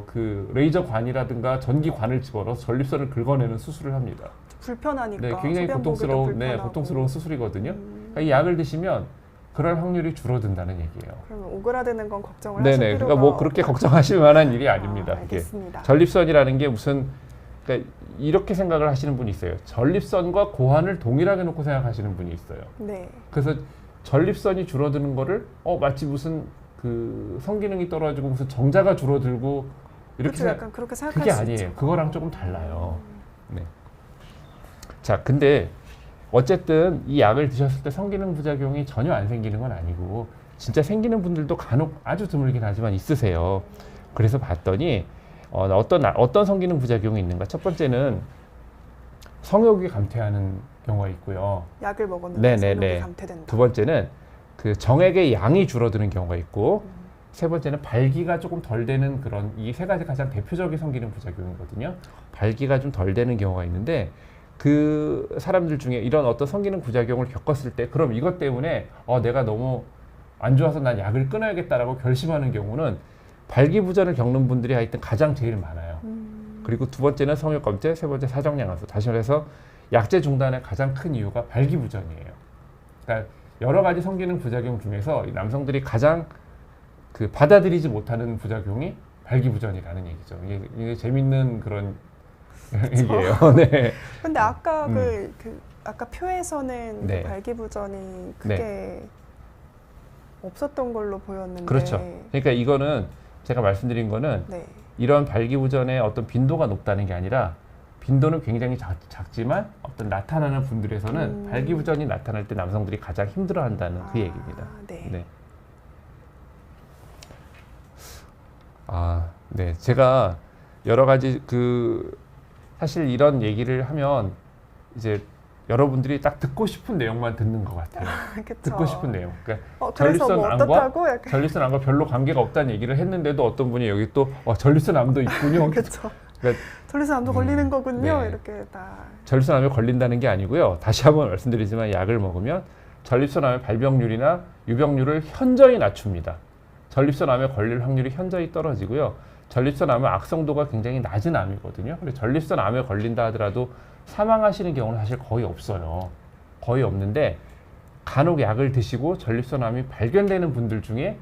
그 레이저관이라든가 전기관을 집어넣어서 전립선을 긁어내는 수술을 합니다. 불편하니까. 네, 굉장히 고통스러운 수술이거든요. 그러니까 이 약을 드시면 그럴 확률이 줄어든다는 얘기예요. 그러면 오그라드는 건 걱정을 하실 필요가 그러니까 뭐 그렇게 걱정하실 만한 일이 아닙니다. 알겠습니다. 전립선이라는 게 무슨 그러니까 이렇게 생각을 하시는 분이 있어요. 전립선과 고환을 동일하게 놓고 생각하시는 분이 있어요. 네. 그래서 전립선이 줄어드는 거를 마치 무슨 그 성기능이 떨어지고 무슨 정자가 줄어들고 이렇게 그렇죠, 약간 그렇게 생각할 그게 수 아니에요. 있죠. 그거랑 조금 달라요. 네. 자, 근데 어쨌든 이 약을 드셨을 때 성기능 부작용이 전혀 안 생기는 건 아니고 진짜 생기는 분들도 간혹 아주 드물긴 하지만 있으세요. 그래서 봤더니 어떤 성기능 부작용이 있는가? 첫 번째는 성욕이 감퇴하는 경우가 있고요. 약을 먹었는데 성욕이 감퇴된다. 두 번째는 그 정액의 양이 줄어드는 경우가 있고 세 번째는 발기가 조금 덜 되는 그런 이 세 가지 가장 대표적인 성기능 부작용이거든요. 발기가 좀 덜 되는 경우가 있는데 그 사람들 중에 이런 어떤 성기능 부작용을 겪었을 때 그럼 이것 때문에 내가 너무 안 좋아서 난 약을 끊어야겠다라고 결심하는 경우는 발기부전을 겪는 분들이 하여튼 가장 제일 많아요. 그리고 두 번째는 성욕 감퇴, 세 번째 사정양화소. 다시 말해서 약제 중단의 가장 큰 이유가 발기부전이에요. 그러니까 여러 가지 성기능 부작용 중에서 이 남성들이 가장 그 받아들이지 못하는 부작용이 발기부전이라는 얘기죠. 이게 재밌는 그런 얘기예요. 네. 근데 아까 아까 표에서는 그 발기부전이 크게 없었던 걸로 보였는데. 그렇죠. 그러니까 이거는 제가 말씀드린 거는 이런 발기부전의 어떤 빈도가 높다는 게 아니라 빈도는 굉장히 작지만 어떤 나타나는 분들에서는 발기부전이 나타날 때 남성들이 가장 힘들어한다는 그 얘기입니다. 네. 네. 제가 여러 가지 사실 이런 얘기를 하면 이제 여러분들이 딱 듣고 싶은 내용만 듣는 것 같아요. 듣고 싶은 내용. 그러니까 전립선암과 별로 관계가 없다는 얘기를 했는데도 어떤 분이 여기 또 전립선암도 있군요. 그렇죠. 그러니까 전립선암도 걸리는 거군요. 이렇게 다. 전립선암에 걸린다는 게 아니고요. 다시 한번 말씀드리지만 약을 먹으면 전립선암의 발병률이나 유병률을 현저히 낮춥니다. 전립선암에 걸릴 확률이 현저히 떨어지고요. 전립선암은 악성도가 굉장히 낮은 암이거든요. 그래서 전립선암에 걸린다 하더라도 사망하시는 경우는 사실 거의 없어요. 거의 없는데 간혹 약을 드시고 전립선암이 발견되는 분들 중에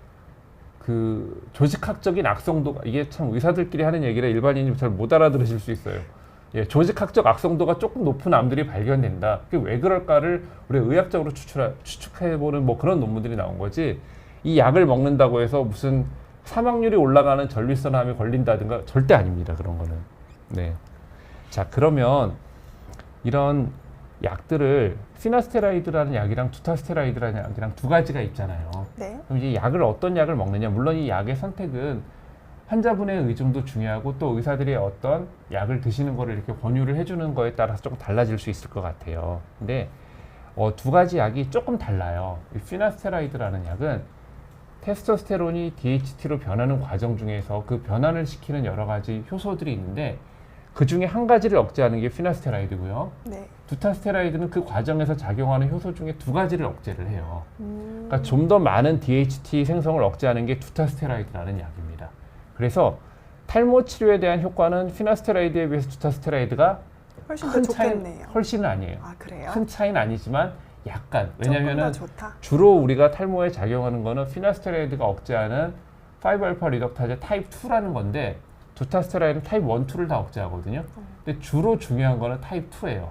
그 조직학적인 악성도가 이게 참 의사들끼리 하는 얘기라 일반인이 잘 못 알아들으실 수 있어요. 조직학적 악성도가 조금 높은 암들이 발견된다. 그게 왜 그럴까를 우리가 의학적으로 추측해보는 뭐 그런 논문들이 나온 거지. 이 약을 먹는다고 해서 무슨 사망률이 올라가는 전립선암에 걸린다든가 절대 아닙니다. 그런 거는. 네. 자, 그러면 이런 약들을 피나스테라이드라는 약이랑 두타스테라이드라는 약이랑 두 가지가 있잖아요. 네. 그럼 이제 어떤 약을 먹느냐. 물론 이 약의 선택은 환자분의 의중도 중요하고 또 의사들이 어떤 약을 드시는 거를 이렇게 권유를 해주는 거에 따라서 조금 달라질 수 있을 것 같아요. 근데 두 가지 약이 조금 달라요. 이 피나스테라이드라는 약은 테스토스테론이 DHT로 변하는 과정 중에서 그 변환을 시키는 여러 가지 효소들이 있는데 그 중에 한 가지를 억제하는 게 피나스테라이드고요. 두타스테라이드는 그 과정에서 작용하는 효소 중에 두 가지를 억제를 해요. 그러니까 좀 더 많은 DHT 생성을 억제하는 게 두타스테라이드라는 약입니다. 그래서 탈모 치료에 대한 효과는 피나스테라이드에 비해서 두타스테라이드가 훨씬 더 좋겠네요. 훨씬은 아니에요. 그래요? 큰 차이는 아니지만 약간. 왜냐면은 좋다. 주로 우리가 탈모에 작용하는 거는 피나스테라이드가 억제하는 5알파 리덕타제 타입 2라는 건데 두타스테라이드는 타입 1, 2를 다 억제하거든요. 근데 주로 중요한 거는 타입 2예요.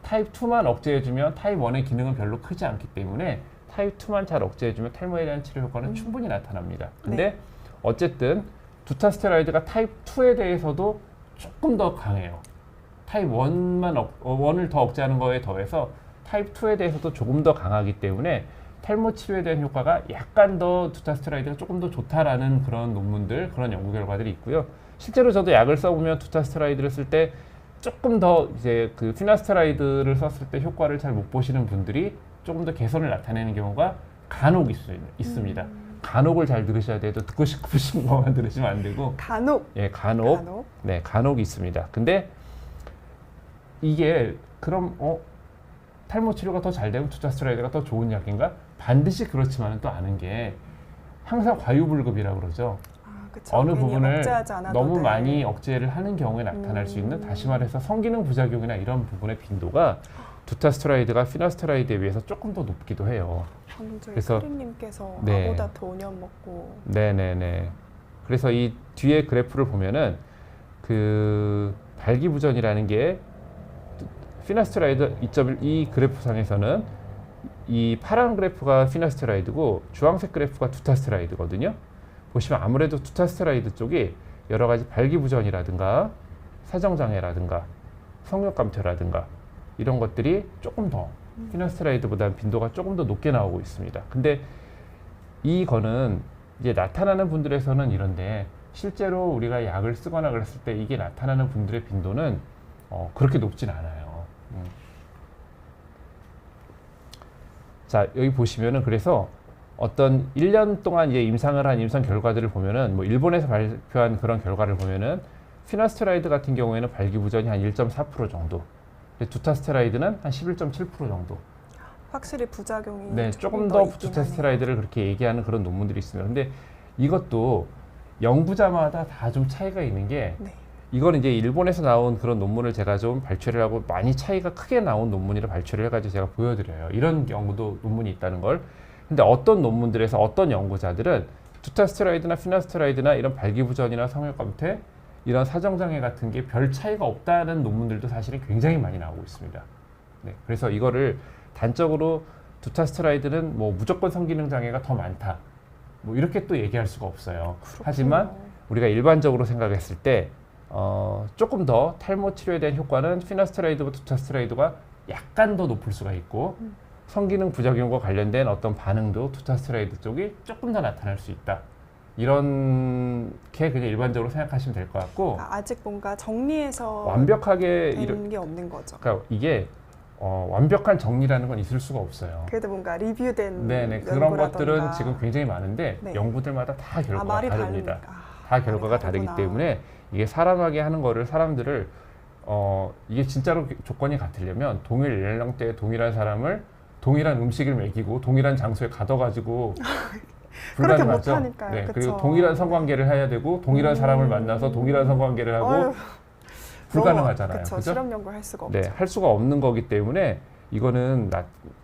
타입 2만 억제해주면 타입 1의 기능은 별로 크지 않기 때문에 타입 2만 잘 억제해주면 탈모에 대한 치료 효과는 충분히 나타납니다. 근데 어쨌든 두타스테라이드가 타입 2에 대해서도 조금 더 강해요. 타입 1을 더 억제하는 거에 더해서 타입 2에 대해서도 조금 더 강하기 때문에 탈모 치료에 대한 효과가 약간 더 두타스테라이드가 조금 더 좋다라는 그런 논문들, 그런 연구 결과들이 있고요. 실제로 저도 약을 써보면 두타스테라이드를 쓸 때 조금 더 이제 그 피나스테라이드를 썼을 때 효과를 잘 못 보시는 분들이 조금 더 개선을 나타내는 경우가 간혹 있습니다. 간혹을 잘 들으셔야 돼요. 듣고 싶으신 것만 들으시면 안 되고. 간혹. 간혹. 네, 간혹 있습니다. 근데 이게 그럼 탈모 치료가 더 잘 되고 두타스테로이드가 더 좋은 약인가? 반드시 그렇지만은 또 아는 게 항상 과유불급이라고 그러죠. 그쵸. 어느 부분을 너무 돼. 많이 억제를 하는 경우에 나타날 수 있는, 다시 말해서 성기능 부작용이나 이런 부분의 빈도가 두타스테로이드가 피나스테로이드에 비해서 조금 더 높기도 해요. 그래서 크림님께서 네. 아보다 더 5년 먹고. 네네네. 그래서 이 뒤에 그래프를 보면은 그 발기부전이라는 게 피나스테로이드 2.1 이 그래프상에서는 이 파란 그래프가 피나스테로이드고 주황색 그래프가 두타스테로이드거든요. 보시면 아무래도 두타스테로이드 쪽이 여러 가지 발기부전이라든가 사정장애라든가 성욕감퇴라든가 이런 것들이 조금 더 피나스테로이드보다 빈도가 조금 더 높게 나오고 있습니다. 근데 이거는 이제 나타나는 분들에서는 이런데 실제로 우리가 약을 쓰거나 그랬을 때 이게 나타나는 분들의 빈도는 그렇게 높진 않아요. 자, 여기 보시면은 그래서 어떤 1년 동안 이제 임상을 한 임상 결과들을 보면은 뭐 일본에서 발표한 그런 결과를 보면은 피나스테로이드 같은 경우에는 발기부전이 한 1.4% 정도, 두타스테로이드는 한 11.7% 정도. 확실히 부작용이 네, 조금 더 두타스테로이드를 그렇게 얘기하는 그런 논문들이 있습니다. 근데 이것도 연구자마다 다 좀 차이가 있는 게, 네. 이거는 이제 일본에서 나온 그런 논문을 제가 좀 발췌를 하고 많이 차이가 크게 나온 논문이라 발췌를 해가지고 제가 보여드려요. 이런 경우도 논문이 있다는 걸. 근데 어떤 논문들에서 어떤 연구자들은 두타스테로이드나 피나스테로이드나 이런 발기부전이나 성욕감퇴 이런 사정장애 같은 게 별 차이가 없다는 논문들도 사실은 굉장히 많이 나오고 있습니다. 네, 그래서 이거를 단적으로 두타스테로이드는 뭐 무조건 성기능 장애가 더 많다, 뭐 이렇게 또 얘기할 수가 없어요. 그렇구나. 하지만 우리가 일반적으로 생각했을 때 조금 더 탈모 치료에 대한 효과는 피나스테로이드보다 두타스테로이드가 약간 더 높을 수가 있고, 성기능 부작용과 관련된 어떤 반응도 두타스테로이드 쪽이 조금 더 나타날 수 있다. 이렇게 그냥 일반적으로 생각하시면 될 것 같고, 아직 뭔가 정리해서 완벽하게 되는 게 없는 거죠. 그러니까 이게 완벽한 정리라는 건 있을 수가 없어요. 그래도 뭔가 리뷰된 네네, 그런 것들은 지금 굉장히 많은데 네. 연구들마다 다 결과가 말이 다릅니다. 다르니까. 다 결과가 다르기 다르구나. 때문에 이게 사람에게 하는 거를, 사람들을 이게 진짜로 조건이 같으려면 동일 연령대에 동일한 사람을 동일한 음식을 먹이고 동일한 장소에 가둬가지고 그렇게 불가능하죠. 못하니까요. 네, 그쵸. 그리고 동일한 성관계를 해야 되고 동일한 사람을 만나서 동일한 성관계를 하고 어휴, 불가능하잖아요. 그쵸. 그죠? 실험 연구를 할 수가 없죠. 네, 할 수가 없는 거기 때문에 이거는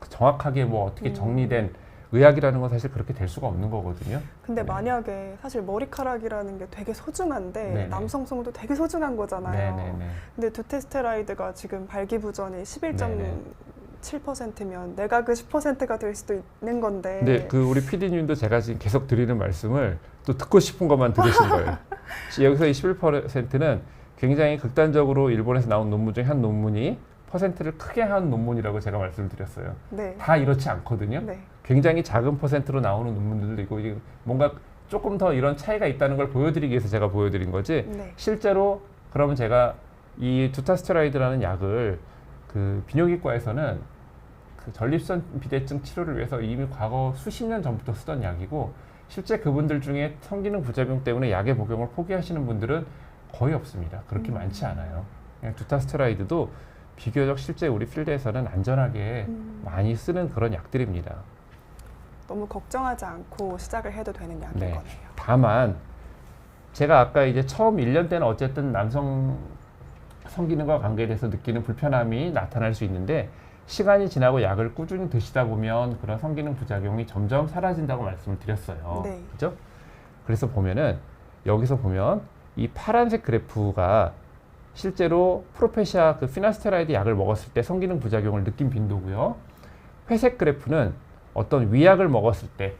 정확하게 뭐 어떻게 정리된 의학이라는 건 사실 그렇게 될 수가 없는 거거든요. 근데 네. 만약에 사실 머리카락이라는 게 되게 소중한데 네네. 남성성도 되게 소중한 거잖아요. 네네네. 근데 두테스테라이드가 지금 발기부전이 11.7%면 내가 그 10%가 될 수도 있는 건데. 근데 그 우리 PD님도 제가 지금 계속 드리는 말씀을 또 듣고 싶은 것만 들으신 거예요. 여기서 이 11%는 굉장히 극단적으로 일본에서 나온 논문 중에 한 논문이 퍼센트를 크게 한 논문이라고 제가 말씀드렸어요. 네. 다 이렇지 않거든요. 네. 굉장히 작은 퍼센트로 나오는 논문들도 있고, 이게 뭔가 조금 더 이런 차이가 있다는 걸 보여드리기 위해서 제가 보여드린 거지. 네. 실제로 그러면 제가 이 두타스테로이드라는 약을 그 비뇨기과에서는 그 전립선 비대증 치료를 위해서 이미 과거 수십 년 전부터 쓰던 약이고, 실제 그분들 중에 성기능 부작용 때문에 약의 복용을 포기하시는 분들은 거의 없습니다. 그렇게 많지 않아요. 그냥 두타스테로이드도 비교적 실제 우리 필드에서는 안전하게 많이 쓰는 그런 약들입니다. 너무 걱정하지 않고 시작을 해도 되는 약인 네. 거네요. 다만 제가 아까 이제 처음 1년 때는 어쨌든 남성 성기능과 관계돼서 느끼는 불편함이 나타날 수 있는데, 시간이 지나고 약을 꾸준히 드시다 보면 그런 성기능 부작용이 점점 사라진다고 말씀을 드렸어요. 네. 그죠? 그래서 보면은 여기서 보면 이 파란색 그래프가 실제로 프로페시아 그 피나스테로이드 약을 먹었을 때 성기능 부작용을 느낀 빈도고요. 회색 그래프는 어떤 위약을 먹었을 때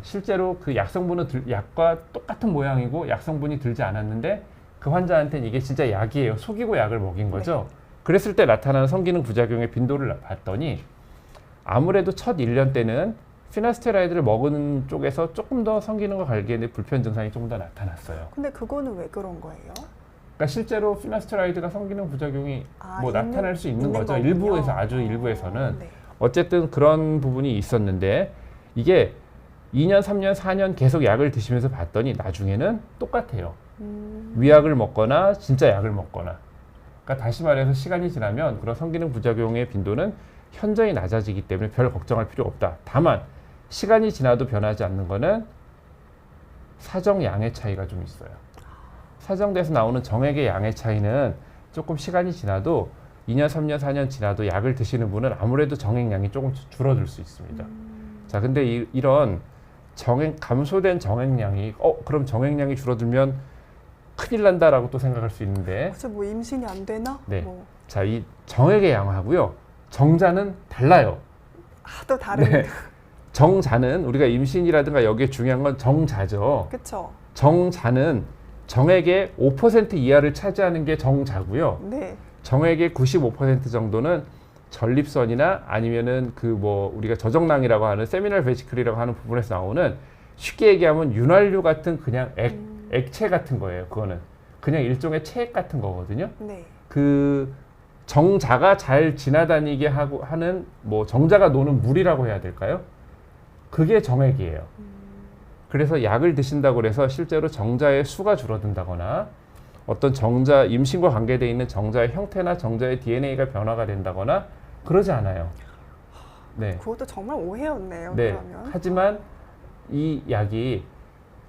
실제로 그 약과 똑같은 모양이고 약성분이 들지 않았는데 그 환자한테는 이게 진짜 약이에요. 속이고 약을 먹인 거죠. 네. 그랬을 때 나타나는 성기능 부작용의 빈도를 봤더니 아무래도 첫 1년 때는 피나스테로이드를 먹은 쪽에서 조금 더 성기능과 관계된 불편 증상이 조금 더 나타났어요. 근데 그거는 왜 그런 거예요? 그러니까 실제로 피나스테로이드가 성기능 부작용이 나타날 수 있는 거죠. 거군요. 일부에서, 아주 일부에서는. 네. 어쨌든 그런 부분이 있었는데, 이게 2년, 3년, 4년 계속 약을 드시면서 봤더니 나중에는 똑같아요. 위약을 먹거나 진짜 약을 먹거나. 그러니까 다시 말해서 시간이 지나면 그런 성기능 부작용의 빈도는 현저히 낮아지기 때문에 별 걱정할 필요가 없다. 다만 시간이 지나도 변하지 않는 거는 사정 양의 차이가 좀 있어요. 사정돼서 나오는 정액의 양의 차이는 조금 시간이 지나도 2년, 3년, 4년 지나도 약을 드시는 분은 아무래도 정액량이 조금 줄어들 수 있습니다. 자, 근데 이런 감소된 정액량이 그럼 정액량이 줄어들면 큰일 난다라고 또 생각할 수 있는데, 혹시 뭐 임신이 안 되나? 네. 뭐. 자, 이 정액의 양하고요 정자는 달라요. 또 다른. 네. 정자는 우리가 임신이라든가 여기에 중요한 건 정자죠. 그렇죠. 정자는 정액의 5% 이하를 차지하는 게 정자고요. 네. 정액의 95% 정도는 전립선이나 아니면은 그 뭐 우리가 저정낭이라고 하는 세미널 베시클이라고 하는 부분에서 나오는, 쉽게 얘기하면 윤활유 같은 그냥 액체 같은 거예요. 그거는 그냥 일종의 체액 같은 거거든요. 네. 그 정자가 잘 지나다니게 하는 뭐 정자가 노는 물이라고 해야 될까요? 그게 정액이에요. 그래서 약을 드신다고 해서 실제로 정자의 수가 줄어든다거나 어떤 정자, 임신과 관계되어 있는 정자의 형태나 정자의 DNA가 변화가 된다거나 그러지 않아요. 네. 그것도 정말 오해였네요. 네. 그러면. 하지만 이 약이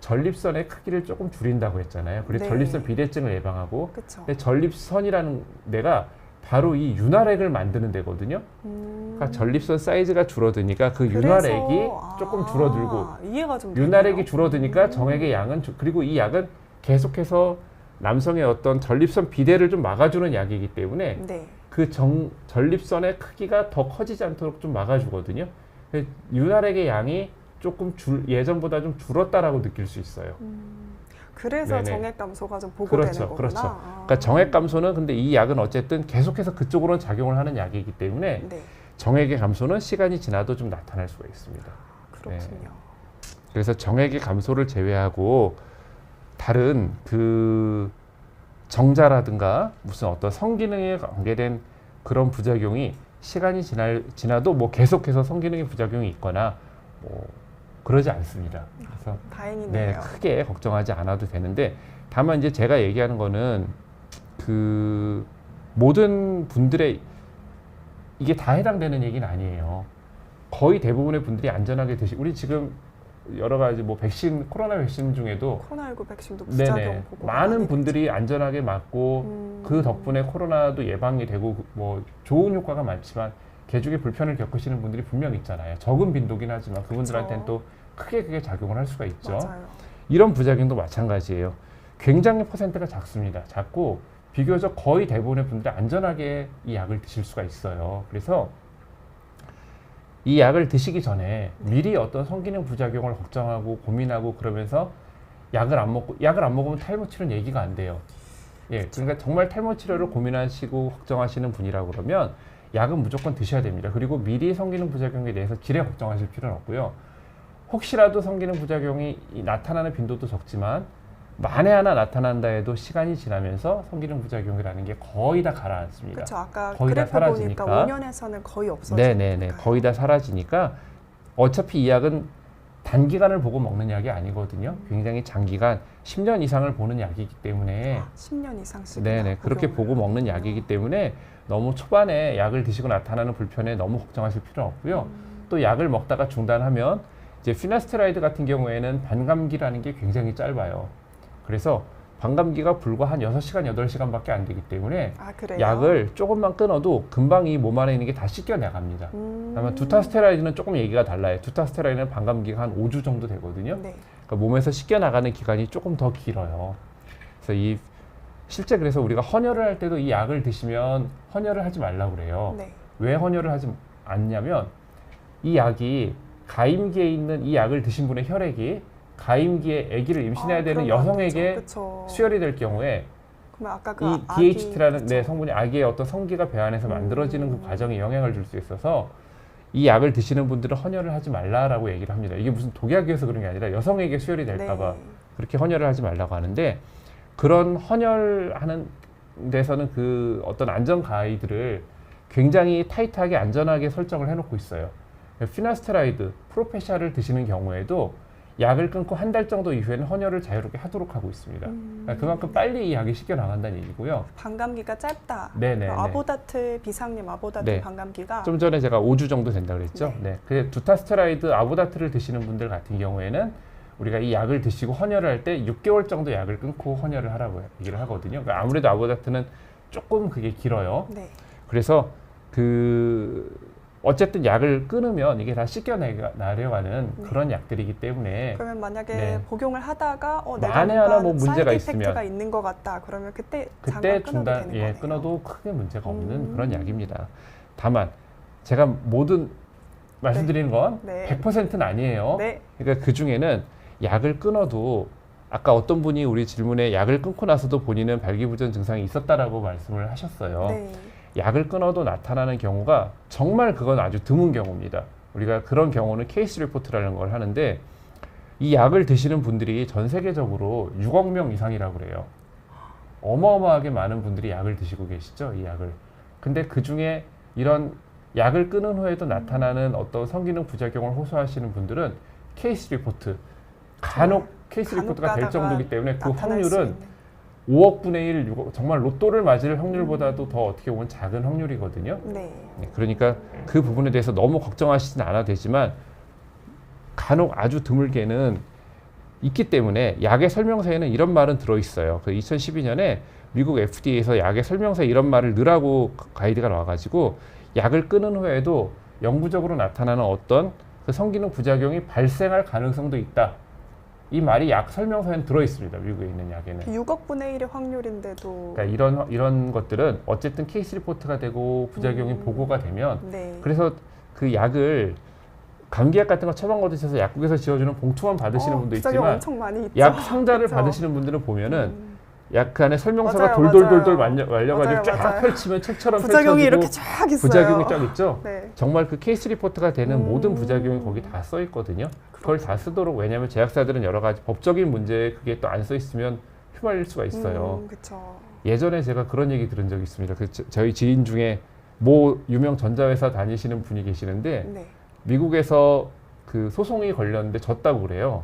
전립선의 크기를 조금 줄인다고 했잖아요. 그래서 네. 전립선 비대증을 예방하고, 그쵸. 근데 전립선이라는 데가 바로 이 윤활액을 만드는 데거든요. 그러니까 전립선 사이즈가 줄어드니까 그 윤활액이 조금 줄어들고, 이해가 좀 윤활액이 되네요. 줄어드니까 정액의 양은 그리고 이 약은 계속해서 남성의 어떤 전립선 비대를 좀 막아주는 약이기 때문에 네. 그 전립선의 크기가 더 커지지 않도록 좀 막아주거든요. 윤활액의 양이 조금 예전보다 좀 줄었다라고 느낄 수 있어요. 그래서 네네. 정액 감소가 좀 보고되는 거구나. 그렇죠. 그러니까 정액 감소는, 근데 이 약은 어쨌든 계속해서 그쪽으로는 작용을 하는 약이기 때문에 네. 정액의 감소는 시간이 지나도 좀 나타날 수가 있습니다. 그렇군요. 네. 그래서 정액의 감소를 제외하고 다른 그 정자라든가 무슨 어떤 성기능에 관계된 그런 부작용이 시간이 지나도 뭐 계속해서 성기능의 부작용이 있거나 뭐 그러지 않습니다. 그래서 다행이네요. 네, 크게 걱정하지 않아도 되는데, 다만 이제 제가 얘기하는 거는 그 모든 분들의 이게 다 해당되는 얘기는 아니에요. 거의 대부분의 분들이 안전하게 우리 지금 여러 가지 뭐 코로나 백신 중에도 코로나19 백신도 부작용 보고 많은 분들이 안전하게 맞고 그 덕분에 코로나도 예방이 되고 뭐 좋은 효과가 많지만 개죽의 불편을 겪으시는 분들이 분명 있잖아요. 적은 빈도긴 하지만 그분들한테는 또 크게 작용을 할 수가 있죠. 맞아요. 이런 부작용도 마찬가지예요. 굉장히 퍼센트가 작습니다. 작고 비교적 거의 대부분의 분들이 안전하게 이 약을 드실 수가 있어요. 그래서 이 약을 드시기 전에 미리 어떤 성기능 부작용을 걱정하고 고민하고 그러면서 약을 안 먹으면 탈모 치료는 얘기가 안 돼요. 예, 그러니까 정말 탈모 치료를 고민하시고 걱정하시는 분이라고 그러면 약은 무조건 드셔야 됩니다. 그리고 미리 성기능 부작용에 대해서 지레 걱정하실 필요는 없고요. 혹시라도 성기능 부작용이 나타나는 빈도도 적지만 만에 하나 나타난다 해도 시간이 지나면서 성기능 부작용이라는 게 거의 다 가라앉습니다. 그렇죠. 아까 거의 다 그래프 사라지니까. 보니까 5년에서는 거의 없어지니까. 네네네. 거의 다 사라지니까 어차피 이 약은 단기간을 보고 먹는 약이 아니거든요. 굉장히 장기간 10년 이상을 보는 약이기 때문에 10년 이상씩. 네네. 그렇게 보고 먹는 약이기 때문에 너무 초반에 약을 드시고 나타나는 불편에 너무 걱정하실 필요는 없고요. 또 약을 먹다가 중단하면 이제 피나스테라이드 같은 경우에는 반감기라는 게 굉장히 짧아요. 그래서 반감기가 불과 한 6시간, 8시간밖에 안 되기 때문에 그래요? 약을 조금만 끊어도 금방 이 몸 안에 있는 게 다 씻겨나갑니다. 다만 두타스테라이드는 조금 얘기가 달라요. 두타스테라이드는 반감기가 한 5주 정도 되거든요. 네. 그러니까 몸에서 씻겨나가는 기간이 조금 더 길어요. 그래서 실제 그래서 우리가 헌혈을 할 때도 이 약을 드시면 헌혈을 하지 말라고 그래요. 네. 왜 헌혈을 하지 않냐면 이 약이 가임기에 있는 이 약을 드신 분의 혈액이 가임기에 아기를 임신해야 되는 그러면 안 여성에게 되죠. 그쵸. 수혈이 될 경우에 그러면 아까 그 이 DHT라는 성분이 아기의 어떤 성기가 배 안에서 만들어지는 그 과정에 영향을 줄 수 있어서 이 약을 드시는 분들은 헌혈을 하지 말라라고 얘기를 합니다. 이게 무슨 독약이어서 그런 게 아니라 여성에게 수혈이 될까봐 그렇게 헌혈을 하지 말라고 하는데, 그런 헌혈하는 데서는 그 어떤 안전 가이드를 굉장히 타이트하게 안전하게 설정을 해놓고 있어요. 피나스테라이드, 프로페샤를 드시는 경우에도 약을 끊고 한 달 정도 이후에는 헌혈을 자유롭게 하도록 하고 있습니다. 그러니까 그만큼 빨리 이 약이 씻겨 나간다는 얘기고요. 반감기가 짧다. 네네. 아보다트 비상용 아보다트 네. 반감기가 좀 전에 제가 5주 정도 된다 그랬죠. 네. 네. 그 두타스테라이드 아보다트를 드시는 분들 같은 경우에는 우리가 이 약을 드시고 헌혈을 할 때 6개월 정도 약을 끊고 헌혈을 하라고 얘기를 하거든요. 그러니까 아무래도 아보다트는 조금 그게 길어요. 네. 그래서 어쨌든 약을 끊으면 이게 다 씻겨내려가는 그런 약들이기 때문에 그러면 만약에 네. 복용을 하다가 내가 만에 하나 뭐 문제가 사이드 있으면 이펙트가 있는 것 같다. 그러면 그때 잠깐 끊어도 중단 되는 예 거네요. 끊어도 크게 문제가 없는 그런 약입니다. 다만 제가 모든 말씀드리는 건 네. 100%는 아니에요. 네. 그러니까 그 중에는 약을 끊어도 아까 어떤 분이 우리 질문에 약을 끊고 나서도 본인은 발기부전 증상이 있었다라고 말씀을 하셨어요. 네. 약을 끊어도 나타나는 경우가 정말 그건 아주 드문 경우입니다. 우리가 그런 경우는 케이스 리포트라는 걸 하는데 이 약을 드시는 분들이 전 세계적으로 6억 명 이상이라고 그래요. 어마어마하게 많은 분들이 약을 드시고 계시죠, 이 약을. 근데 그 중에 이런 약을 끊은 후에도 나타나는 어떤 성기능 부작용을 호소하시는 분들은 케이스 리포트, 간혹 케이스 리포트가 될 정도이기 때문에 그 확률은 5억 분의 1, 6억, 정말 로또를 맞을 확률보다도 더 어떻게 보면 작은 확률이거든요. 네. 그러니까 그 부분에 대해서 너무 걱정하시진 않아도 되지만 간혹 아주 드물게는 있기 때문에 약의 설명서에는 이런 말은 들어있어요. 그 2012년에 미국 FDA에서 약의 설명서에 이런 말을 넣으라고 가이드가 나와가지고 약을 끊은 후에도 영구적으로 나타나는 어떤 그 성기능 부작용이 발생할 가능성도 있다. 이 말이 약 설명서에는 들어있습니다. 미국에 있는 약에는. 6억 분의 1의 확률인데도. 그러니까 이런 것들은 어쨌든 케이스 리포트가 되고 부작용이 보고가 되면 네. 그래서 그 약을 감기약 같은 거 처방 받으셔서 약국에서 지어주는 봉투만 받으시는 분도 있지만 엄청 많이 있죠. 약 상자를 그쵸? 받으시는 분들은 보면은 약 안에 설명서가 맞아요, 돌돌돌돌 맞아요. 말려가지고 쫙 맞아요. 펼치면 책처럼 부작용이 펼쳐지고 이렇게 쫙 있어요. 부작용이 쫙 있죠. 네. 정말 그 케이스 리포트가 되는 모든 부작용이 거기 다 써 있거든요. 그걸 다 쓰도록, 왜냐하면 제약사들은 여러 가지 법적인 문제에 그게 또 안 써 있으면 휘말릴 수가 있어요. 그렇죠. 예전에 제가 그런 얘기 들은 적이 있습니다. 저희 지인 중에 모 유명 전자회사 다니시는 분이 계시는데 네. 미국에서 그 소송이 걸렸는데 졌다고 그래요.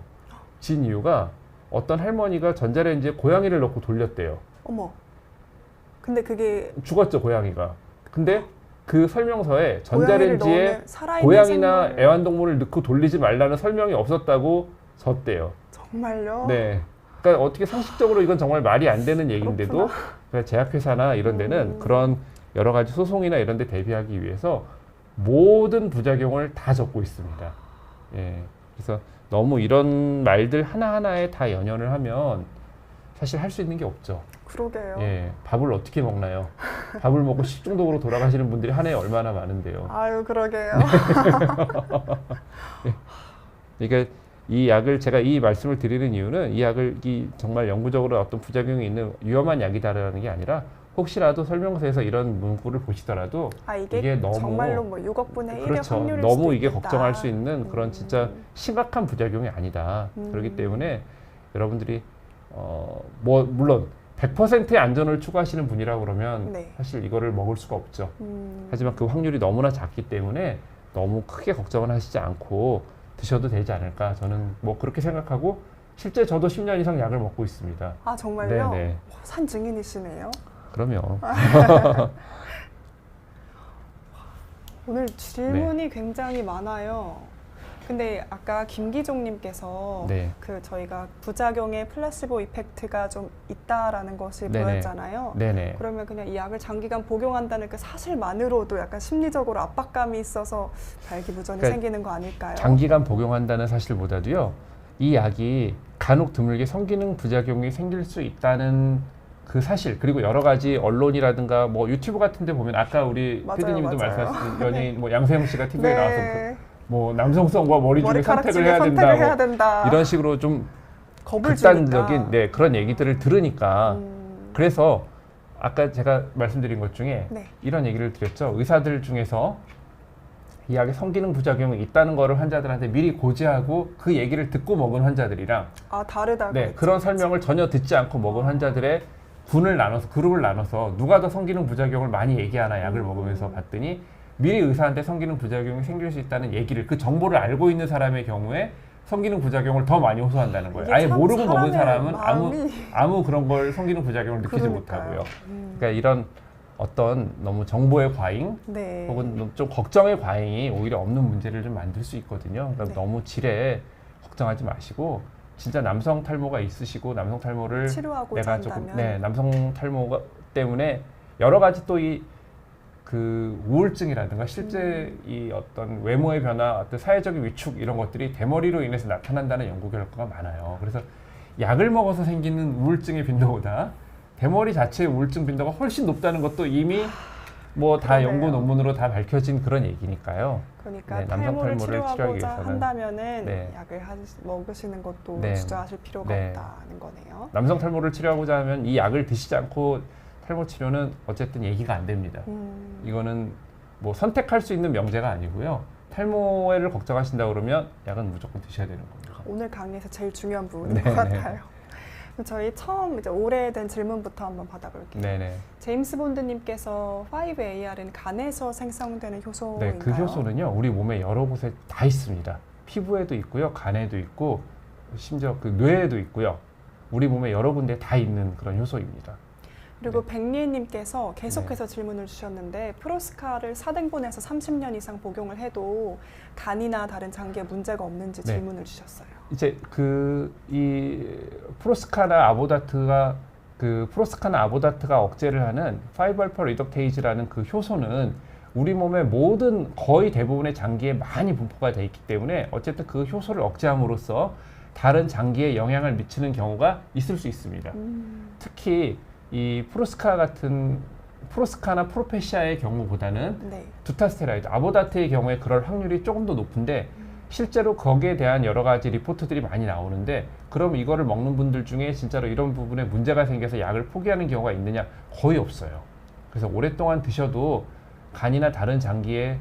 진 이유가 어떤 할머니가 전자레인지에 고양이를 넣고 돌렸대요. 어머. 근데 그게 죽었죠, 고양이가. 근데 그 설명서에 전자레인지에 살아있는 고양이나 생물. 애완동물을 넣고 돌리지 말라는 설명이 없었다고 졌대요. 정말요? 네. 그러니까 어떻게 상식적으로 이건 정말 말이 안 되는 얘기인데도 그러니까 제약회사나 이런 데는 그런 여러 가지 소송이나 이런 데 대비하기 위해서 모든 부작용을 다 적고 있습니다. 예. 그래서 너무 이런 말들 하나하나에 다 연연을 하면 사실 할 수 있는 게 없죠. 그러게요. 예. 밥을 어떻게 먹나요? 밥을 먹고 식중독으로 돌아가시는 분들이 한 해에 얼마나 많은데요. 아유, 그러게요. 그러니까 이 약을 제가 이 말씀을 드리는 이유는 이 약을 정말 영구적으로 어떤 부작용이 있는 위험한 약이다라는 게 아니라 혹시라도 설명서에서 이런 문구를 보시더라도 이게 너무 정말로 뭐 6억 분의 1의 그렇죠. 확률일 너무 수도 이게 있겠다. 걱정할 수 있는 그런 진짜 심각한 부작용이 아니다. 그렇기 때문에 여러분들이 뭐 물론 100%의 안전을 추구하시는 분이라고 그러면 네. 사실 이거를 먹을 수가 없죠. 하지만 그 확률이 너무나 작기 때문에 너무 크게 걱정은 하시지 않고 드셔도 되지 않을까. 저는 뭐 그렇게 생각하고 실제 저도 10년 이상 약을 먹고 있습니다. 아, 정말요? 네네. 산 증인이시네요. 그럼요. 오늘 질문이 굉장히 많아요. 근데 아까 김기종님께서 네. 그 저희가 부작용의 플라시보 이펙트가 좀 있다라는 것이 네네. 보였잖아요. 네네. 그러면 그냥 이 약을 장기간 복용한다는 그 사실만으로도 약간 심리적으로 압박감이 있어서 발기부전이 그러니까 생기는 거 아닐까요? 장기간 복용한다는 사실보다도요, 이 약이 간혹 드물게 성기능 부작용이 생길 수 있다는 그 사실, 그리고 여러 가지 언론이라든가 뭐 유튜브 같은 데 보면 아까 우리 맞아요, PD님도 맞아요. 말씀하신 연예인 뭐 양세형 씨가 TV에 네. 나와서 뭐 남성성과 머리 중에 머리카락 선택을 중에 해야 된다, 선택을 해야 뭐 된다. 이런 식으로 좀 겁을 극단적인 주니까. 네, 그런 얘기들을 들으니까 그래서 아까 제가 말씀드린 것 중에 네. 이런 얘기를 드렸죠. 의사들 중에서 이 약에 성기능 부작용이 있다는 거를 환자들한테 미리 고지하고 그 얘기를 듣고 먹은 환자들이랑 다르다고. 네, 그런 설명을 전혀 듣지 않고 먹은 환자들의 그룹을 나눠서 누가 더 성기능 부작용을 많이 얘기하나 약을 먹으면서 봤더니 미리 의사한테 성기능 부작용이 생길 수 있다는 얘기를, 그 정보를 알고 있는 사람의 경우에 성기능 부작용을 더 많이 호소한다는 거예요. 이게 아예 참 모르고 먹은 사람의 사람은 아무 그런 걸 성기능 부작용을 느끼지 못하고요. 그러니까 이런 어떤 너무 정보의 과잉 네. 혹은 좀 걱정의 과잉이 오히려 없는 문제를 좀 만들 수 있거든요. 그러니까 네. 너무 질에 걱정하지 마시고 진짜 남성 탈모가 있으시고 남성 탈모를 치료하고자 내가 조금 한다면 남성 탈모 때문에 여러 가지 또 이 그 우울증이라든가 실제 이 어떤 외모의 변화, 어떤 사회적인 위축 이런 것들이 대머리로 인해서 나타난다는 연구 결과가 많아요. 그래서 약을 먹어서 생기는 우울증의 빈도보다 대머리 자체의 우울증 빈도가 훨씬 높다는 것도 이미 뭐 다 연구 논문으로 다 밝혀진 그런 얘기니까요. 그러니까 네, 남성 탈모를 탈모를 치료하기 치료하고자 위해서는 한다면은 네. 약을 먹으시는 것도 네. 주저하실 필요가 네. 없다는 거네요. 남성 탈모를 치료하고자 하면 이 약을 드시지 않고 탈모 치료는 어쨌든 얘기가 안 됩니다. 이거는 뭐 선택할 수 있는 명제가 아니고요. 탈모를 걱정하신다 그러면 약은 무조건 드셔야 되는 겁니다. 오늘 강의에서 제일 중요한 부분인 것 같아요. 그럼 저희 처음 이제 오래된 질문부터 한번 받아볼게요. 네네. 제임스 본드님께서 5AR은 간에서 생성되는 효소인가요? 네, 그 효소는요 우리 몸에 여러 곳에 다 있습니다. 피부에도 있고요, 간에도 있고, 심지어 그 뇌에도 있고요. 우리 몸에 여러 군데 다 있는 그런 효소입니다. 그리고 백리님께서 계속해서 질문을 주셨는데 프로스카를 4등분해서 30년 이상 복용을 해도 간이나 다른 장기에 문제가 없는지 질문을 주셨어요. 이제 이 프로스카나 아보다트가 억제를 하는 5알파 리덕테이즈라는 그 효소는 우리 몸의 모든 거의 대부분의 장기에 많이 분포가 돼 있기 때문에 어쨌든 그 효소를 억제함으로써 다른 장기에 영향을 미치는 경우가 있을 수 있습니다. 특히 이 프로스카나 프로페시아의 경우보다는 네. 두타스테라이드, 아보다트의 경우에 그럴 확률이 조금 더 높은데 실제로 거기에 대한 여러 가지 리포트들이 많이 나오는데 그럼 이거를 먹는 분들 중에 진짜로 이런 부분에 문제가 생겨서 약을 포기하는 경우가 있느냐? 거의 없어요. 그래서 오랫동안 드셔도 간이나 다른 장기에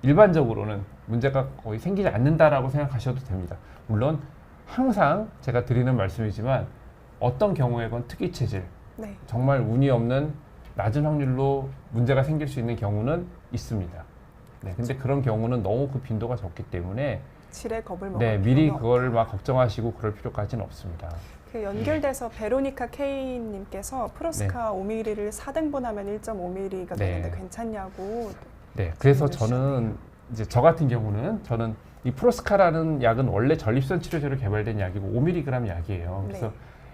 일반적으로는 문제가 거의 생기지 않는다라고 생각하셔도 됩니다. 물론 항상 제가 드리는 말씀이지만 어떤 경우에건 특이 체질, 네. 정말 운이 없는 낮은 확률로 문제가 생길 수 있는 경우는 있습니다. 네, 근데 그런 경우는 너무 그 빈도가 적기 때문에 질의 겁을 먹을 네, 미리 필요는 그걸 없다. 막 걱정하시고 그럴 필요까지는 없습니다. 그 연결돼서 베로니카 K님께서 프로스카 5mm를 4등분하면 1.5mm가 되는데 괜찮냐고. 네, 그래서 저는 이제 저 같은 경우는 저는 이 프로스카라는 약은 원래 전립선 치료제로 개발된 약이고 5mg 약이에요. 그래서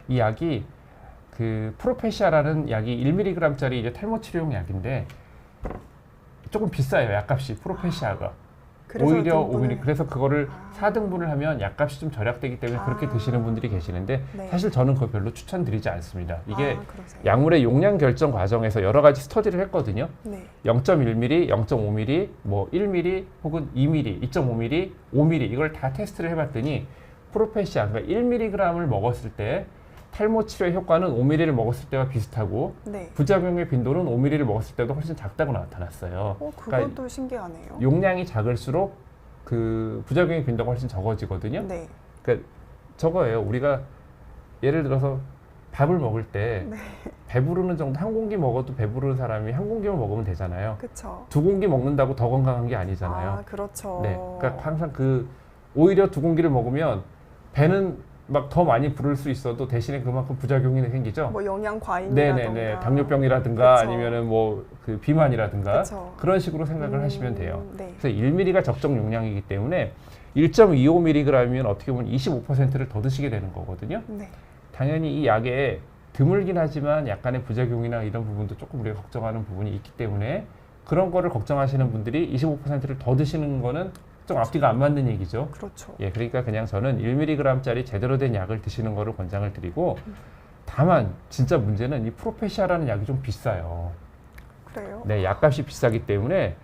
이 약이 그 프로페시아라는 약이 1mg짜리 이제 탈모 치료용 약인데 조금 비싸요. 약값이 프로페시아가. 오히려 5mm. 그래서 그거를 4등분을 하면 약값이 좀 절약되기 때문에 그렇게 드시는 분들이 계시는데 사실 저는 그거 별로 추천드리지 않습니다. 이게 약물의 용량 결정 과정에서 여러 가지 스터디를 했거든요. 0.1mm, 0.5mm, 뭐 1mm 혹은 2mm, 2.5mm, 5mm 이걸 다 테스트를 해봤더니 프로페시아, 그러니까 1mg을 먹었을 때 탈모 치료의 효과는 5mm를 먹었을 때와 비슷하고 부작용의 빈도는 5mm를 먹었을 때도 훨씬 작다고 나타났어요. 그것도 그러니까 신기하네요. 용량이 작을수록 그 부작용의 빈도가 훨씬 적어지거든요. 그러니까 저거예요. 우리가 예를 들어서 밥을 먹을 때 배부르는 정도 한 공기 먹어도 배부르는 사람이 한 공기만 먹으면 되잖아요. 그쵸. 2공기 먹는다고 더 건강한 게 아니잖아요. 그렇죠. 네, 그러니까 항상 오히려 2공기를 먹으면 배는 막 더 많이 부를 수 있어도 대신에 그만큼 부작용이 생기죠. 뭐 영양 과잉이라든가, 네네네, 당뇨병이라든가 아니면은 뭐 그 비만이라든가 그런 식으로 생각을 하시면 돼요. 그래서 1mm가 적정 용량이기 때문에 1.25mg이면 어떻게 보면 25%를 더 드시게 되는 거거든요. 당연히 이 약에 드물긴 하지만 약간의 부작용이나 이런 부분도 조금 우리가 걱정하는 부분이 있기 때문에 그런 거를 걱정하시는 분들이 25%를 더 드시는 거는 좀 앞뒤가 안 맞는 얘기죠. 그렇죠. 예, 그러니까 그냥 저는 1mg짜리 제대로 된 약을 드시는 거를 권장을 드리고 다만 진짜 문제는 이 프로페시아라는 약이 좀 비싸요. 그래요? 네, 약값이 비싸기 때문에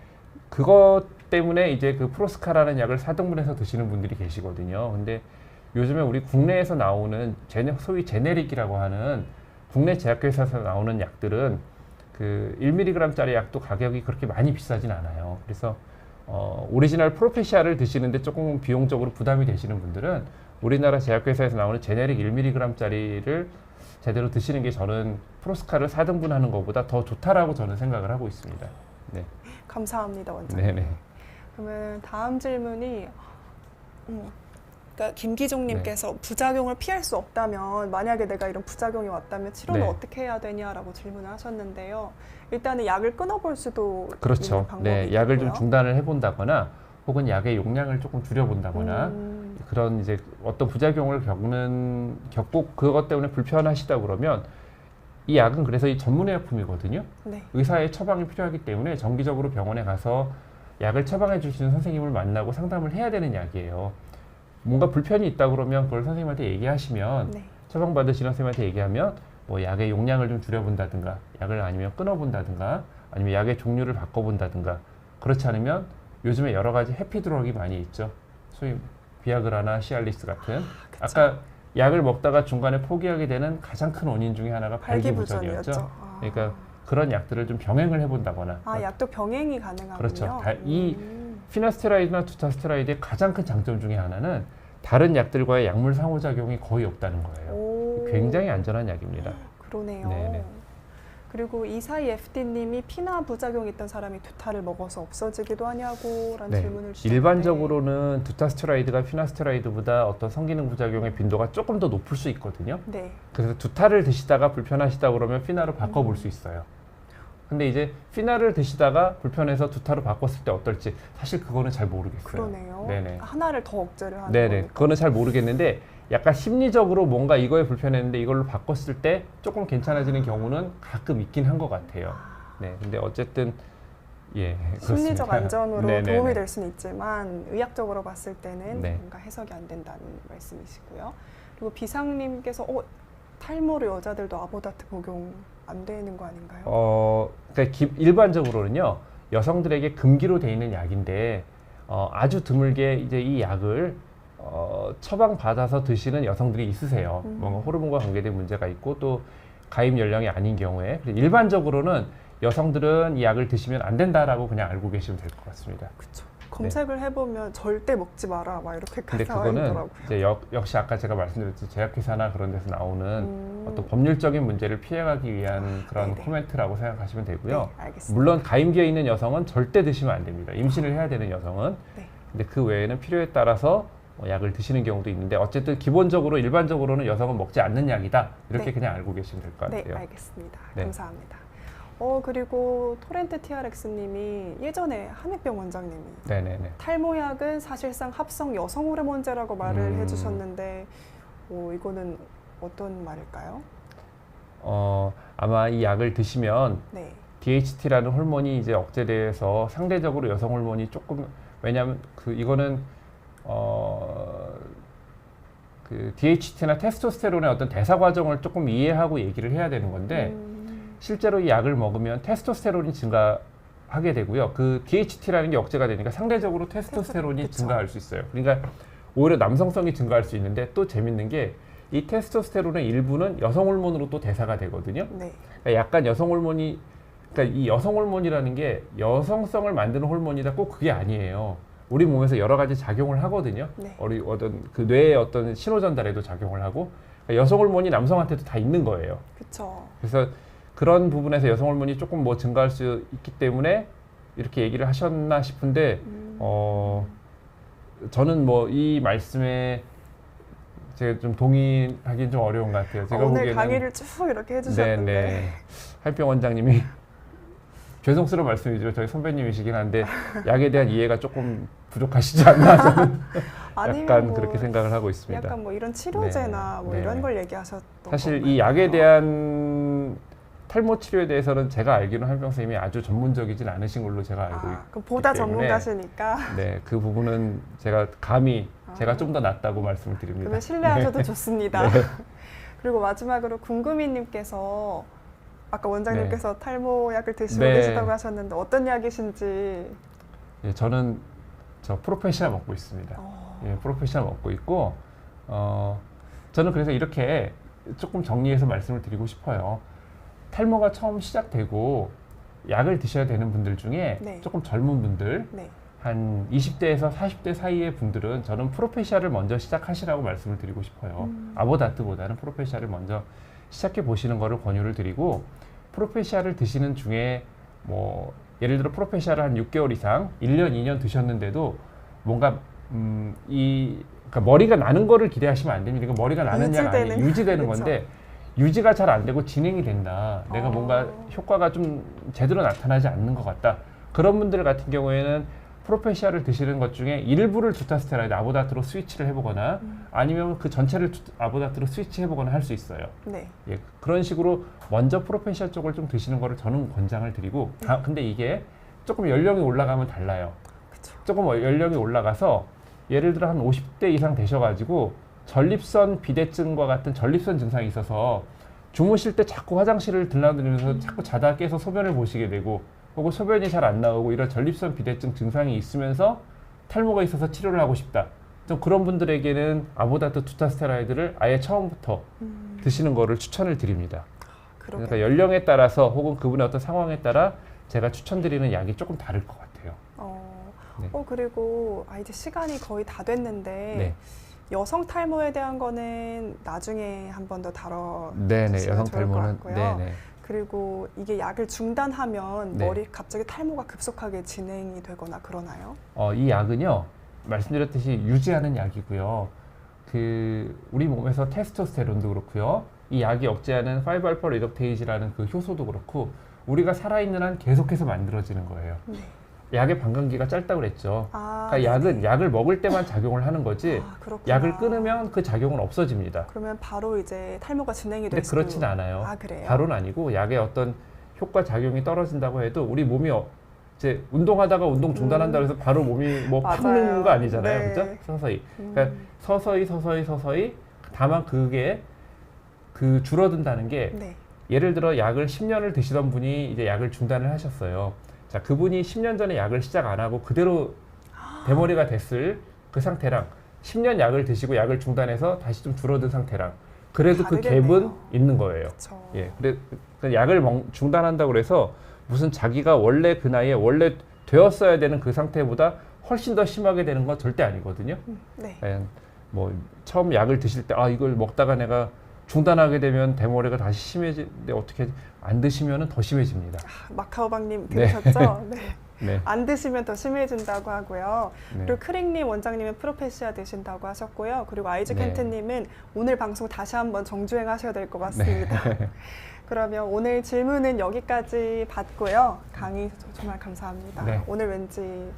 그것 때문에 이제 그 프로스카라는 약을 4등분해서 드시는 분들이 계시거든요. 근데 요즘에 우리 국내에서 나오는 소위 제네릭이라고 하는 국내 제약회사에서 나오는 약들은 그 1mg짜리 약도 가격이 그렇게 많이 비싸진 않아요. 그래서 오리지널 프로페시아를 드시는데 조금 비용적으로 부담이 되시는 분들은 우리나라 제약회사에서 나오는 제네릭 1mg짜리를 제대로 드시는 게 저는 프로스카를 4등분하는 것보다 더 좋다라고 저는 생각을 하고 있습니다. 네. 감사합니다, 원장님. 네네. 그러면 다음 질문이 그러니까 김기종님께서 부작용을 피할 수 없다면 만약에 내가 이런 부작용이 왔다면 치료는 어떻게 해야 되냐라고 질문을 하셨는데요. 일단은 약을 끊어볼 수도 그렇죠. 있는 방법이 네, 약을 좀 있고요. 중단을 해본다거나 혹은 약의 용량을 조금 줄여본다거나 그런 이제 어떤 부작용을 겪고 그것 때문에 불편하시다 그러면 이 약은 그래서 이 전문의약품이거든요. 네. 의사의 처방이 필요하기 때문에 정기적으로 병원에 가서 약을 처방해 주시는 선생님을 만나고 상담을 해야 되는 약이에요. 뭔가 불편이 있다 그러면 그걸 선생님한테 얘기하시면 네. 처방 받으시는 선생님한테 얘기하면 뭐 약의 용량을 좀 줄여본다든가 약을 아니면 끊어본다든가 아니면 약의 종류를 바꿔본다든가 그렇지 않으면 요즘에 여러 가지 해피드럭이 많이 있죠. 소위 비아그라나 시알리스 같은 아까 약을 먹다가 중간에 포기하게 되는 가장 큰 원인 중에 하나가 발기부전이었죠. 그러니까 그런 약들을 좀 병행을 해본다거나 약도 병행이 가능하군요. 그렇죠. 이 피나스테라이드나 두타스테라이드의 가장 큰 장점 중에 하나는 다른 약들과의 약물 상호작용이 거의 없다는 거예요. 굉장히 안전한 약입니다. 그러네요. 네네. 그리고 이사이 FD님이 피나 부작용이 있던 사람이 두타를 먹어서 없어지기도 하냐고 라는 질문을 주셨는데 일반적으로는 두타스테라이드가 피나스테라이드보다 어떤 성기능 부작용의 빈도가 조금 더 높을 수 있거든요. 네. 그래서 두타를 드시다가 불편하시다 그러면 피나로 바꿔볼 수 있어요. 근데 이제 피나를 드시다가 불편해서 두타로 바꿨을 때 어떨지 사실 그거는 잘 모르겠어요. 그러네요. 네네. 하나를 더 억제를 하는 네네. 거니까. 그거는 잘 모르겠는데 약간 심리적으로 뭔가 이거에 불편했는데 이걸로 바꿨을 때 조금 괜찮아지는 경우는 가끔 있긴 한 것 같아요. 네. 근데 어쨌든 심리적 그렇습니다. 안전으로 네네네. 도움이 될 수는 있지만 의학적으로 봤을 때는 네. 뭔가 해석이 안 된다는 말씀이시고요. 그리고 비상님께서 탈모로 여자들도 아보다트 복용 안 되는 거 아닌가요? 그러니까 일반적으로는요 여성들에게 금기로 돼 있는 약인데 아주 드물게 이제 이 약을 처방 받아서 드시는 여성들이 있으세요. 뭔가 호르몬과 관계된 문제가 있고 또 가입 연령이 아닌 경우에 일반적으로는 여성들은 이 약을 드시면 안 된다라고 그냥 알고 계시면 될 것 같습니다. 그렇죠. 검색을 해보면 절대 먹지 마라 막 이렇게 근데 나와 그거는 있더라고요. 이제 역시 아까 제가 말씀드렸듯이 제약회사나 그런 데서 나오는 어떤 법률적인 문제를 피해가기 위한 그런 네네. 코멘트라고 생각하시면 되고요. 네, 알겠습니다. 물론 가임기에 있는 여성은 절대 드시면 안 됩니다. 임신을 해야 되는 여성은. 네. 근데 그 외에는 필요에 따라서 약을 드시는 경우도 있는데 어쨌든 기본적으로 일반적으로는 여성은 먹지 않는 약이다. 이렇게 네. 그냥 알고 계시면 될 것 같아요. 네, 알겠습니다. 네. 감사합니다. 그리고 토렌트 TRX님이 예전에 한의병 원장님이 네네네. 탈모약은 사실상 합성 여성 호르몬제라고 말을 해주셨는데 이거는 어떤 말일까요? 아마 이 약을 드시면 네. DHT라는 호르몬이 이제 억제돼서 상대적으로 여성 호르몬이 조금 왜냐하면 이거는 그 DHT나 테스토스테론의 어떤 대사 과정을 조금 이해하고 얘기를 해야 되는 건데 실제로 이 약을 먹으면 테스토스테론이 증가하게 되고요. 그 DHT라는 게 억제가 되니까 상대적으로 테스토스테론이 그쵸. 증가할 수 있어요. 그러니까 오히려 남성성이 증가할 수 있는데 또 재밌는 게 이 테스토스테론의 일부는 여성 호르몬으로 또 대사가 되거든요. 네. 그러니까 약간 여성 호르몬이 그러니까 이 여성 호르몬이라는 게 여성성을 만드는 호르몬이다 꼭 그게 아니에요. 우리 몸에서 여러 가지 작용을 하거든요. 네. 어떤 그 뇌의 어떤 신호 전달에도 작용을 하고 그러니까 여성 호르몬이 남성한테도 다 있는 거예요. 그렇죠. 그래서 그런 부분에서 여성 호르몬이 조금 뭐 증가할 수 있기 때문에 이렇게 얘기를 하셨나 싶은데 저는 뭐 이 말씀에 제가 좀 동의하기는 좀 어려운 것 같아요. 제가 오늘 보기에는 강의를 쭉 이렇게 해주셨는데 네네. 한병 원장님이 죄송스러운 말씀이죠. 저희 선배님이시긴 한데 약에 대한 이해가 조금 부족하시지 않나 저는 약간 뭐 그렇게 생각을 하고 있습니다. 약간 뭐 이런 치료제나 네. 뭐 네. 이런 걸 얘기하셨던 사실 건가요? 이 약에 대한 탈모 치료에 대해서는 제가 알기로는 한병 선생님이 아주 전문적이진 않으신 걸로 제가 알고 있기 그럼 보다 때문에 전문가시니까 네, 그 부분은 제가 감히 제가 좀 더 낫다고 말씀을 드립니다. 그러면 신뢰하셔도 네. 좋습니다. 네. 그리고 마지막으로 궁금이님께서 아까 원장님께서 탈모 약을 드시고 네. 계시다고 하셨는데 어떤 약이신지 예, 저는 프로페시아 먹고 있습니다. 예, 프로페시아 먹고 있고 저는 그래서 이렇게 조금 정리해서 말씀을 드리고 싶어요. 탈모가 처음 시작되고 약을 드셔야 되는 분들 중에 네. 조금 젊은 분들 네. 한 20대에서 40대 사이의 분들은 저는 프로페시아를 먼저 시작하시라고 말씀을 드리고 싶어요. 아보다트보다는 프로페시아를 먼저 시작해 보시는 거를 권유를 드리고 프로페시아를 드시는 중에 뭐 예를 들어 프로페시아를 한 6개월 이상 1년, 2년 드셨는데도 뭔가 이 그러니까 머리가 나는 거를 기대하시면 안 됩니다. 그러니까 머리가 나는 약 아니에요. 유지되는 그쵸. 건데 유지가 잘 안 되고 진행이 된다. 내가 뭔가 효과가 좀 제대로 나타나지 않는 것 같다. 그런 분들 같은 경우에는 프로페시아를 드시는 것 중에 일부를 두타스테라이드 아보다트로 스위치를 해보거나 아니면 그 전체를 아보다트로 스위치 해보거나 할 수 있어요. 네. 예, 그런 식으로 먼저 프로페시아 쪽을 좀 드시는 거를 저는 권장을 드리고 근데 이게 조금 연령이 올라가면 달라요. 그쵸. 조금 연령이 올라가서 예를 들어 한 50대 이상 되셔가지고 전립선 비대증과 같은 전립선 증상이 있어서 주무실 때 자꾸 화장실을 들락거리면서 자꾸 자다 깨서 소변을 보시게 되고 혹은 소변이 잘 안 나오고 이런 전립선 비대증 증상이 있으면서 탈모가 있어서 치료를 하고 싶다. 좀 그런 분들에게는 아보다트 두타스테라이드를 아예 처음부터 드시는 거를 추천을 드립니다. 그러니까 연령에 따라서 혹은 그분의 어떤 상황에 따라 제가 추천드리는 약이 조금 다를 것 같아요. 네. 그리고 이제 시간이 거의 다 됐는데 네. 여성 탈모에 대한 거는 나중에 한 번 더 네네, 다뤄주시면 여성 좋을 것 탈모는 같고요. 네네. 그리고 이게 약을 중단하면 네. 갑자기 탈모가 급속하게 진행이 되거나 그러나요? 이 약은요, 말씀드렸듯이 유지하는 약이고요. 우리 몸에서 테스토스테론도 그렇고요. 이 약이 억제하는 5알파 리덕테이지라는 그 효소도 그렇고 우리가 살아있는 한 계속해서 만들어지는 거예요. 네. 약의 방광기가 짧다고 그랬죠. 그러니까 네네. 약은 약을 먹을 때만 작용을 하는 거지 그렇구나. 약을 끊으면 그 작용은 없어집니다. 그러면 바로 이제 탈모가 진행이 근데 될 수도... 그렇진 않아요. 그래요? 바로는 아니고 약의 어떤 효과 작용이 떨어진다고 해도 우리 몸이 이제 운동하다가 운동 중단한다고 해서 바로 몸이 뭐 팍 맞아요. 는 거 아니잖아요. 네. 그죠? 서서히. 그러니까 서서히 다만 그게 줄어든다는 게 네. 예를 들어 약을 10년을 드시던 분이 이제 약을 중단을 하셨어요. 자, 그분이 10년 전에 약을 시작 안 하고 그대로 대머리가 됐을 그 상태랑 10년 약을 드시고 약을 중단해서 다시 좀 줄어든 상태랑 그래도 그 다르겠네요. 갭은 있는 거예요. 그쵸. 예, 약을 중단한다고 그래서 무슨 자기가 원래 그 나이에 원래 되었어야 되는 그 상태보다 훨씬 더 심하게 되는 건 절대 아니거든요. 네. 예, 뭐 처음 약을 드실 때 이걸 먹다가 내가 중단하게 되면 대머리가 다시 심해지는데 어떻게 안 드시면은 더 심해집니다. 마카오방님 들으셨죠? 네. 네. 안 드시면 더 심해진다고 하고요. 네. 그리고 크릭님 원장님은 프로페시아 드신다고 하셨고요. 그리고 아이즈 네. 켄트님은 오늘 방송 다시 한번 정주행하셔야 될 것 같습니다. 네. 그러면 오늘 질문은 여기까지 받고요. 강의 정말 감사합니다. 네. 오늘 왠지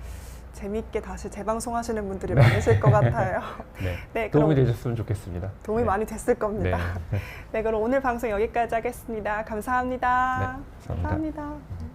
재미있게 다시 재방송하시는 분들이 많으실 것 같아요. 네. 네, 도움이 그럼 되셨으면 좋겠습니다. 도움이 네. 많이 됐을 겁니다. 네. 네, 그럼 오늘 방송 여기까지 하겠습니다. 감사합니다. 네, 감사합니다. 감사합니다.